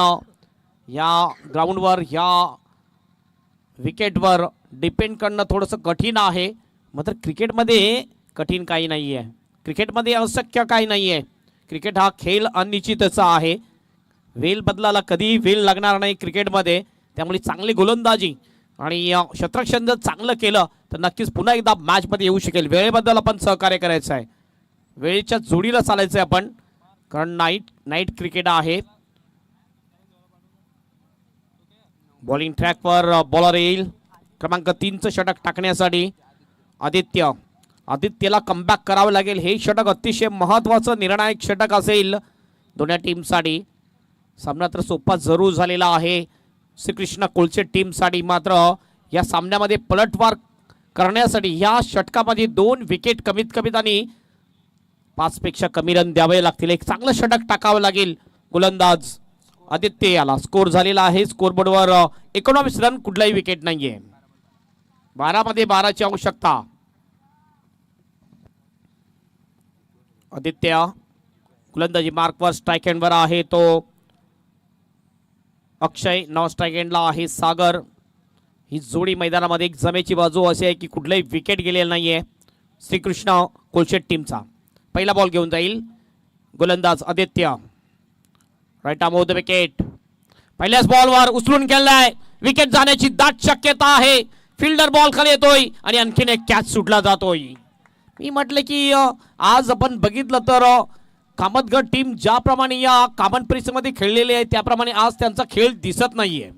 A: या ग्राउंडवर या विकेटवर डिपेंड करणं थोडंसं कठीण आहे. मात्र क्रिकेटमध्ये कठीण काही नाही आहे. क्रिकेटमध्ये अशक्य काही नाही आहे. क्रिकेट हा खेळ अनिश्चितचा आहे. वेल बदलाला कधी वेल लागणार नाही क्रिकेटमध्ये. त्यामुळे चांगली गोलंदाजी आणि क्षेत्ररक्षण जर चांगलं केलं तर नक्कीच पुन्हा एकदा मॅचमध्ये येऊ शकेल. वेळेबद्दल आपण सहकार्य करायचं आहे. वेळेच्या जोडीला चालायचं आहे आपण, कारण नाईट क्रिकेट आहे. बॉलिंग ट्रॅकवर बॉलर येईल क्रमांक 3चं षटक टाकण्यासाठी आदित्यला कमबॅक करावं लागेल. हे षटक अतिशय महत्त्वाचं निर्णायक षटक असेल दोन्ही टीमसाठी. सामना तर सोपा जरूर झालेला आहे श्रीकृष्ण कोलशेट टीमसाठी. मात्र या सामन्यामध्ये पलटवार करण्यासाठी या षटकामध्ये 2 विकेट कमीत कमीत आणि 5 पेक्षा कमी रन द्यावे लागतील. एक चांगलं षटक टाकावं लागेल. गोलंदाज आदित्य याला स्कोर झालेला आहे. स्कोरबोर्डवर 19 रन, कुठलाही विकेट नाहीये. 12 मध्ये 12ची आवश्यकता. आदित्य गोलंदाजी मार्कवर स्ट्राईक हँडवर आहे तो अक्षय. नॉन स्ट्राईक हँडला आहे सागर. ही जोडी मैदानामध्ये एक जमेची बाजू अशी आहे की कुठलाही विकेट गेलेला नाहीये. श्रीकृष्ण कोलशेट टीमचा पहिला बॉल घेऊन जाईल गोलंदाज Aditya. Right arm off the wicket. पहिल्याच बॉलवर उचलून खेळलाय. विकेट जाण्याची दाट शक्यता आहे. फिल्डर बॉल खाली येतोय आणि आणखीन एक कॅच सुटला जातोय. मी म्हटलं की आज आपण बघितलं तर कामतगड टीम ज्याप्रमाणे या कामन परिसरामध्ये खेळलेली आहे त्याप्रमाणे आज त्यांचा खेळ दिसत नाहीये.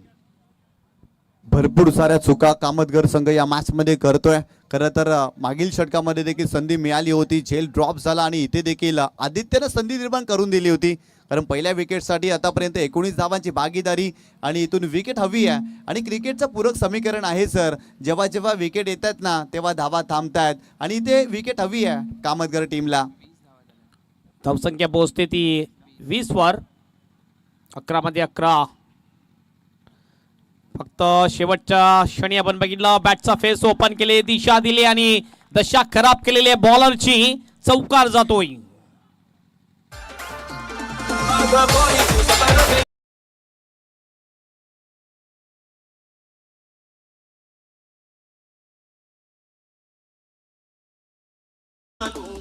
F: भरपूर साऱ्या चुका कामतगर संघ या मॅच मध्ये करतोय. खरं तर मागील षटकामध्ये देखील संधी मिळाली होती. झेल ड्रॉप झाला आणि इथे देखील आदित्यनं संधी निर्माण करून दिली होती. कारण पहिल्या विकेटसाठी आतापर्यंत 19 धावांची भागीदारी आणि इथून विकेट हवी आहे. आणि क्रिकेटचं पूरक समीकरण आहे सर, जेव्हा जेव्हा विकेट येतात ना तेव्हा धावा थांबतात आणि इथे विकेट हवी आहे कामतगर टीमला.
A: धावसंख्या पोहोचते ती 20 वर. 11 मध्ये 11. फक्त शेवटच्या क्षणी आपण बघितलं बॅटचा फेस ओपन केले, दिशा दिली आणि दशा खराब केलेली बॉलरची चौकार जातोय.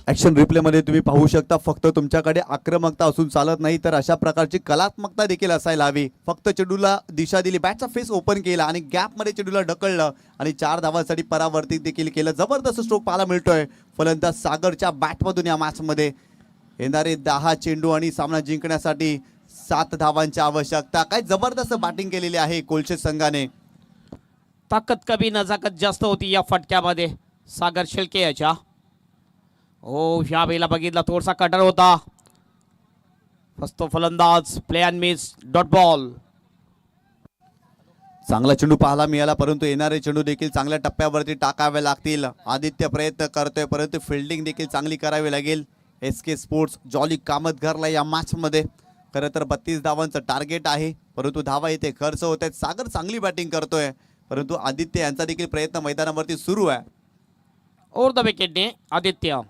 F: ऍक्शन रिप्ले मध्ये तुम्ही पाहू शकता फक्त तुमच्याकडे आक्रमकता असून चालत नाही तर अशा प्रकारची कलात्मकता देखील असायला हवी. फक्त चेंडूला दिशा दिली, बॅटचा फेस ओपन केला आणि गॅप मध्ये चेंडूला ढकललं आणि 4 धावांसाठी परावर्तित देखील केलं. जबरदस्त स्ट्रोक पाहायला मिळतोय फलंदाज सागरच्या बॅटमधून या मॅच मध्ये. येणारे 10 चेंडू आणि सामना जिंकण्यासाठी 7 धावांची आवश्यकता. काय जबरदस्त बॅटिंग केलेली आहे कोलशेत संघाने.
A: ताकद कमी नजाकत जास्त होती या फटक्यामध्ये सागर शेळके याच्या. ह्या वेळेला बघितला थोडासा कटर होता. फस्तो फलंदाज play and miss dot ball.
F: चांगला चेंडू पाहायला मिळाला परंतु येणारे चेंडू देखील चांगल्या टप्प्यावरती टाकावे लागतील. आदित्य प्रयत्न करतोय परंतु फिल्डिंग देखील चांगली करावी लागेल. SK स्पोर्ट्स जॉली कामतघरला या मॅच मध्ये खरं तर 32 धावांचं टार्गेट आहे परंतु धावा इथे खर्च होत आहेत. सागर चांगली बॅटिंग करतोय परंतु आदित्य यांचा देखील प्रयत्न मैदानावरती सुरू आहे.
A: ओव्हर द विकेटने आदित्य.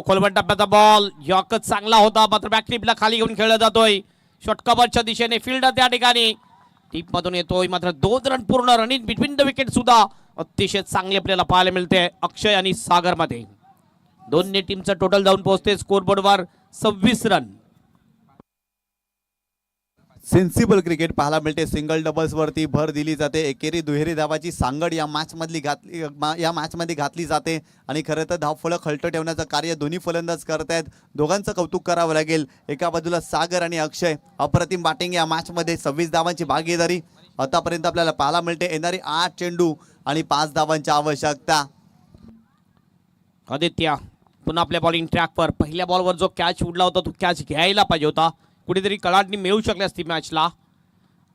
A: खोलवट टप्प्याचा बॉल यॉकच चांगला होता मात्र बॅकस्लिपला खाली घेऊन खेळला जातोय. शॉर्टकव्हरच्या दिशेने फिल्डर त्या ठिकाणी टीप मधून येतोय मात्र 2 रन पूर्ण run in between the wicket सुद्धा अतिशय चांगले आपल्याला पाहायला मिळते अक्षय आणि सागर मध्ये. दोन्ही टीमचं टोटल जाऊन पोहोचते स्कोरबोर्डवर 26 रन.
F: सेन्सिबल क्रिकेट पाहायला मिळते. सिंगल डबल्स वरती भर दिली जाते. एकेरी दुहेरी धावाची सांगड या मॅच मध्ये घातली जाते आणि खरं तर धावफलक हलट ठेवण्याचं कार्य दोन्ही फलंदाज करतायत. दोघांचं कौतुक करावं लागेल. एका बाजूला सागर आणि अक्षय अप्रतिम बॅटिंग या मॅच मध्ये 26 धावांची भागीदारी आतापर्यंत आपल्याला पाहायला मिळते. येणारी 8 चेंडू आणि 5 धावांची आवश्यकता.
A: आदित्य पुन्हा आपल्या बॉलिंग ट्रॅकवर. पहिल्या बॉलवर जो कॅच उडला होता तो कॅच घ्यायला पाहिजे होता. कुठेतरी कलाटणी मिळू शकली असती मॅचला.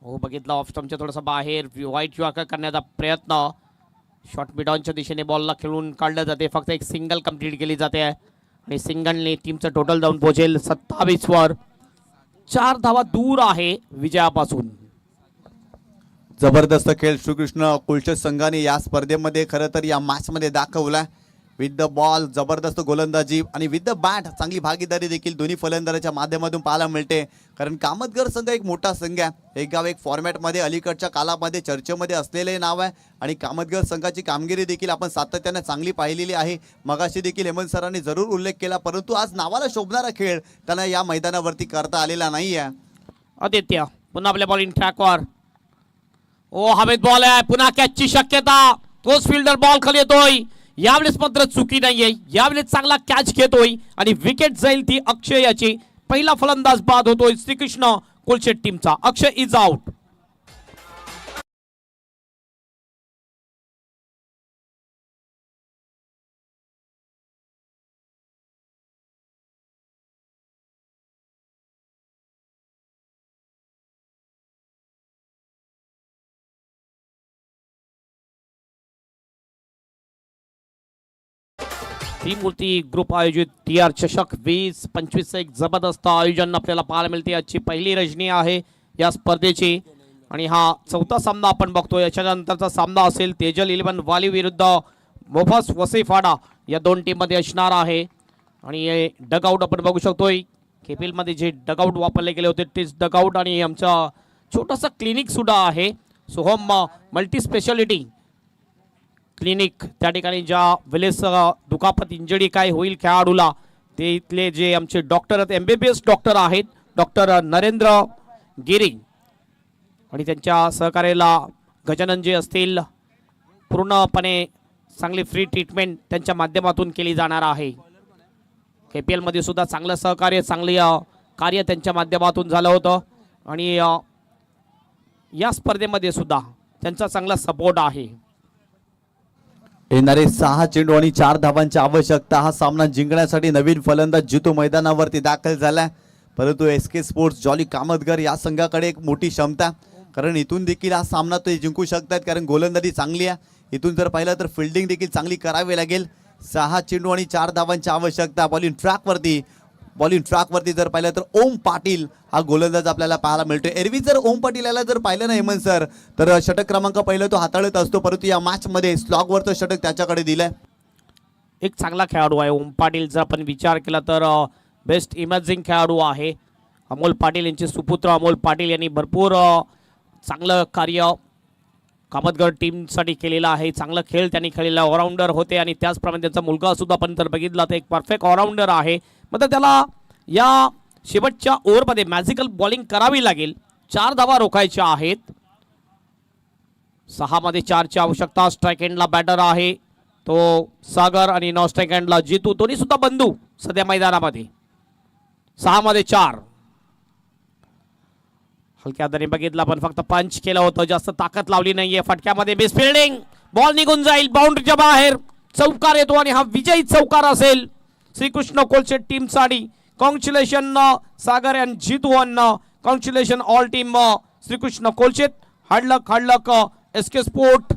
A: बघितला ऑफ स्टंपच्या थोडासा बाहेर वाईट यॉर्कर करण्याचा प्रयत्न. शॉर्ट मिडॉनच्या दिशेने बॉलला खेळून काढलं जाते. फक्त एक सिंगल कंप्लीट केली जाते आणि सिंगलने टीमचं टोटल जाऊन पोहोचेल 27 वर. 4 धावा दूर आहे विजयापासून.
F: जबरदस्त खेळ श्रीकृष्ण कोलशेत संघाने या स्पर्धेमध्ये खरं तर या मॅच मध्ये दाखवला. विथ द बॉल जबरदस्त गोलंदाजी आणि विथ द बॅट चांगली भागीदारी देखील दोन्ही फलंदाजाच्या माध्यमातून पाहायला मिळते. कारण कामतगर संघ एक मोठा संघ आहे. एक गाव एक फॉर्मॅटमध्ये अलीकडच्या कालामध्ये चर्चेमध्ये असलेले नाव आहे आणि कामतगर संघाची कामगिरी देखील आपण सातत्याने चांगली पाहिलेली आहे. मगाशी देखील हेमंत सरांनी जरूर उल्लेख केला परंतु आज नावाला शोभणारा खेळ त्यांना या मैदानावरती करता आलेला नाही आहे.
A: आदित्य पुन्हा आपल्या बॉलिंग ट्रॅकवर. हवेत बॉल आहे. पुन्हा कॅचची शक्यता. तोच फिल्डर बॉल खाली येतोय. यावेळेस मात्र चुकी नाहीये. यावेळेस चांगला कॅच घेतोय आणि विकेट जाईल ती अक्षय याची. पहिला फलंदाज बाद होतोय श्रीकृष्ण कोलशेट टीमचा. अक्षय इज आउट. त्रिमूर्ती ग्रुप आयोजित TR चषक 2025 एक जबरदस्त आयोजन आपल्याला पाहायला मिळते. आजची पहिली रजनी आहे या स्पर्धेची आणि हा चौथा सामना आपण बघतोय. याच्यानंतरचा सामना असेल तेजल 11 वाली विरुद्ध मोफास वसईफाडा या दोन टीम मध्ये असणार आहे. आणि हे डगआउट आपण बघू शकतोय. KPL मध्ये जे डगआउट वापरले गेले होते तेच डगआउट आणि आमचा छोटासा क्लिनिक सुद्धा आहे. सोहम मल्टी स्पेशालिटी क्लिनिक त्या ठिकाणी ज्या वेळेस दुखापत इंजरी काय होईल खेळाडूला ते इथले जे आमचे डॉक्टर आहेत MBBS डॉक्टर आहेत डॉक्टर नरेंद्र गिरी आणि त्यांच्या सहकार्याला गजानन जे असतील पूर्णपणे चांगली फ्री ट्रीटमेंट त्यांच्या माध्यमातून केली जाणार आहे. KPL मध्ये सुद्धा चांगलं सहकार्य चांगले कार्य त्यांच्या माध्यमातून झालं होतं आणि या स्पर्धेमध्ये सुद्धा त्यांचा चांगला सपोर्ट आहे.
F: येणारे 6 चेंडू आणि 4 धावांची आवश्यकता. हा सामना जिंकण्यासाठी नवीन फलंदाज जितू मैदानावरती दाखल झाला. परंतु SK स्पोर्ट्स जॉली कामतगर या संघाकडे एक मोठी क्षमता, कारण इथून देखील हा सामना ते जिंकू शकतात, कारण गोलंदाजी चांगली आहे. इथून जर पाहिलं तर फिल्डिंग देखील चांगली करावी लागेल. 6 चेंडू आणि 4 धावांची आवश्यकता. बॉलिंग ट्रॅकवरती जर पाहिलं तर ओम पाटील हा गोलंदाज आपल्याला पाहायला मिळतोय. एरवी जर ओम पाटील याला जर पाहिलं ना हेमंत सर तर षटक क्रमांक पहिलं तो हाताळत असतो, परंतु या मॅच मध्ये स्लॉगवरचं षटक त्याच्याकडे दिलंय.
A: एक चांगला खेळाडू आहे ओम पाटील. जर आपण विचार केला तर बेस्ट इमर्जिंग खेळाडू आहे. अमोल पाटील यांचे सुपुत्र अमोल पाटील यांनी भरपूर चांगलं कार्य कामतगड टीमसाठी केलेलं आहे. चांगला खेळ त्यांनी खेळलेला ऑलराऊंडर होते आणि त्याचप्रमाणे त्यांचा मुलगा सुद्धा आपण जर बघितला तर एक परफेक्ट ऑलराऊंडर आहे. मग त्याला या शेवटच्या ओव्हरमध्ये मॅजिकल बॉलिंग करावी लागेल. 4 धावा रोखायच्या आहेत. 6 मध्ये 4 ची आवश्यकता. स्ट्राईक एंडला बॅटर आहे तो सागर आणि नॉन स्ट्राईक एंडला जितू, दोन्ही सुद्धा बंधू सध्या मैदानामध्ये. 6 मध्ये 4 हलक्या हाताने बघितला पण फक्त पंच केलं होतं, जास्त ताकद लावली नाहीये. फटक्यामध्ये मिस फिल्डिंग, बॉल निघून जाईल बाउंड्रीच्या बाहेर. चौकार येतो आणि हा विजयी चौकार असेल श्रीकृष्ण कोलशेट टीमसाठी. कॉंग्रॅच्युलेशन सागर अँड जितू अन्न. Congratulation all team Shrikrishna Kolshet. Hard luck SK sport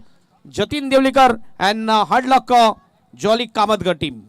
A: Jatin Devlikar and hard luck Jolly Kamatgad team.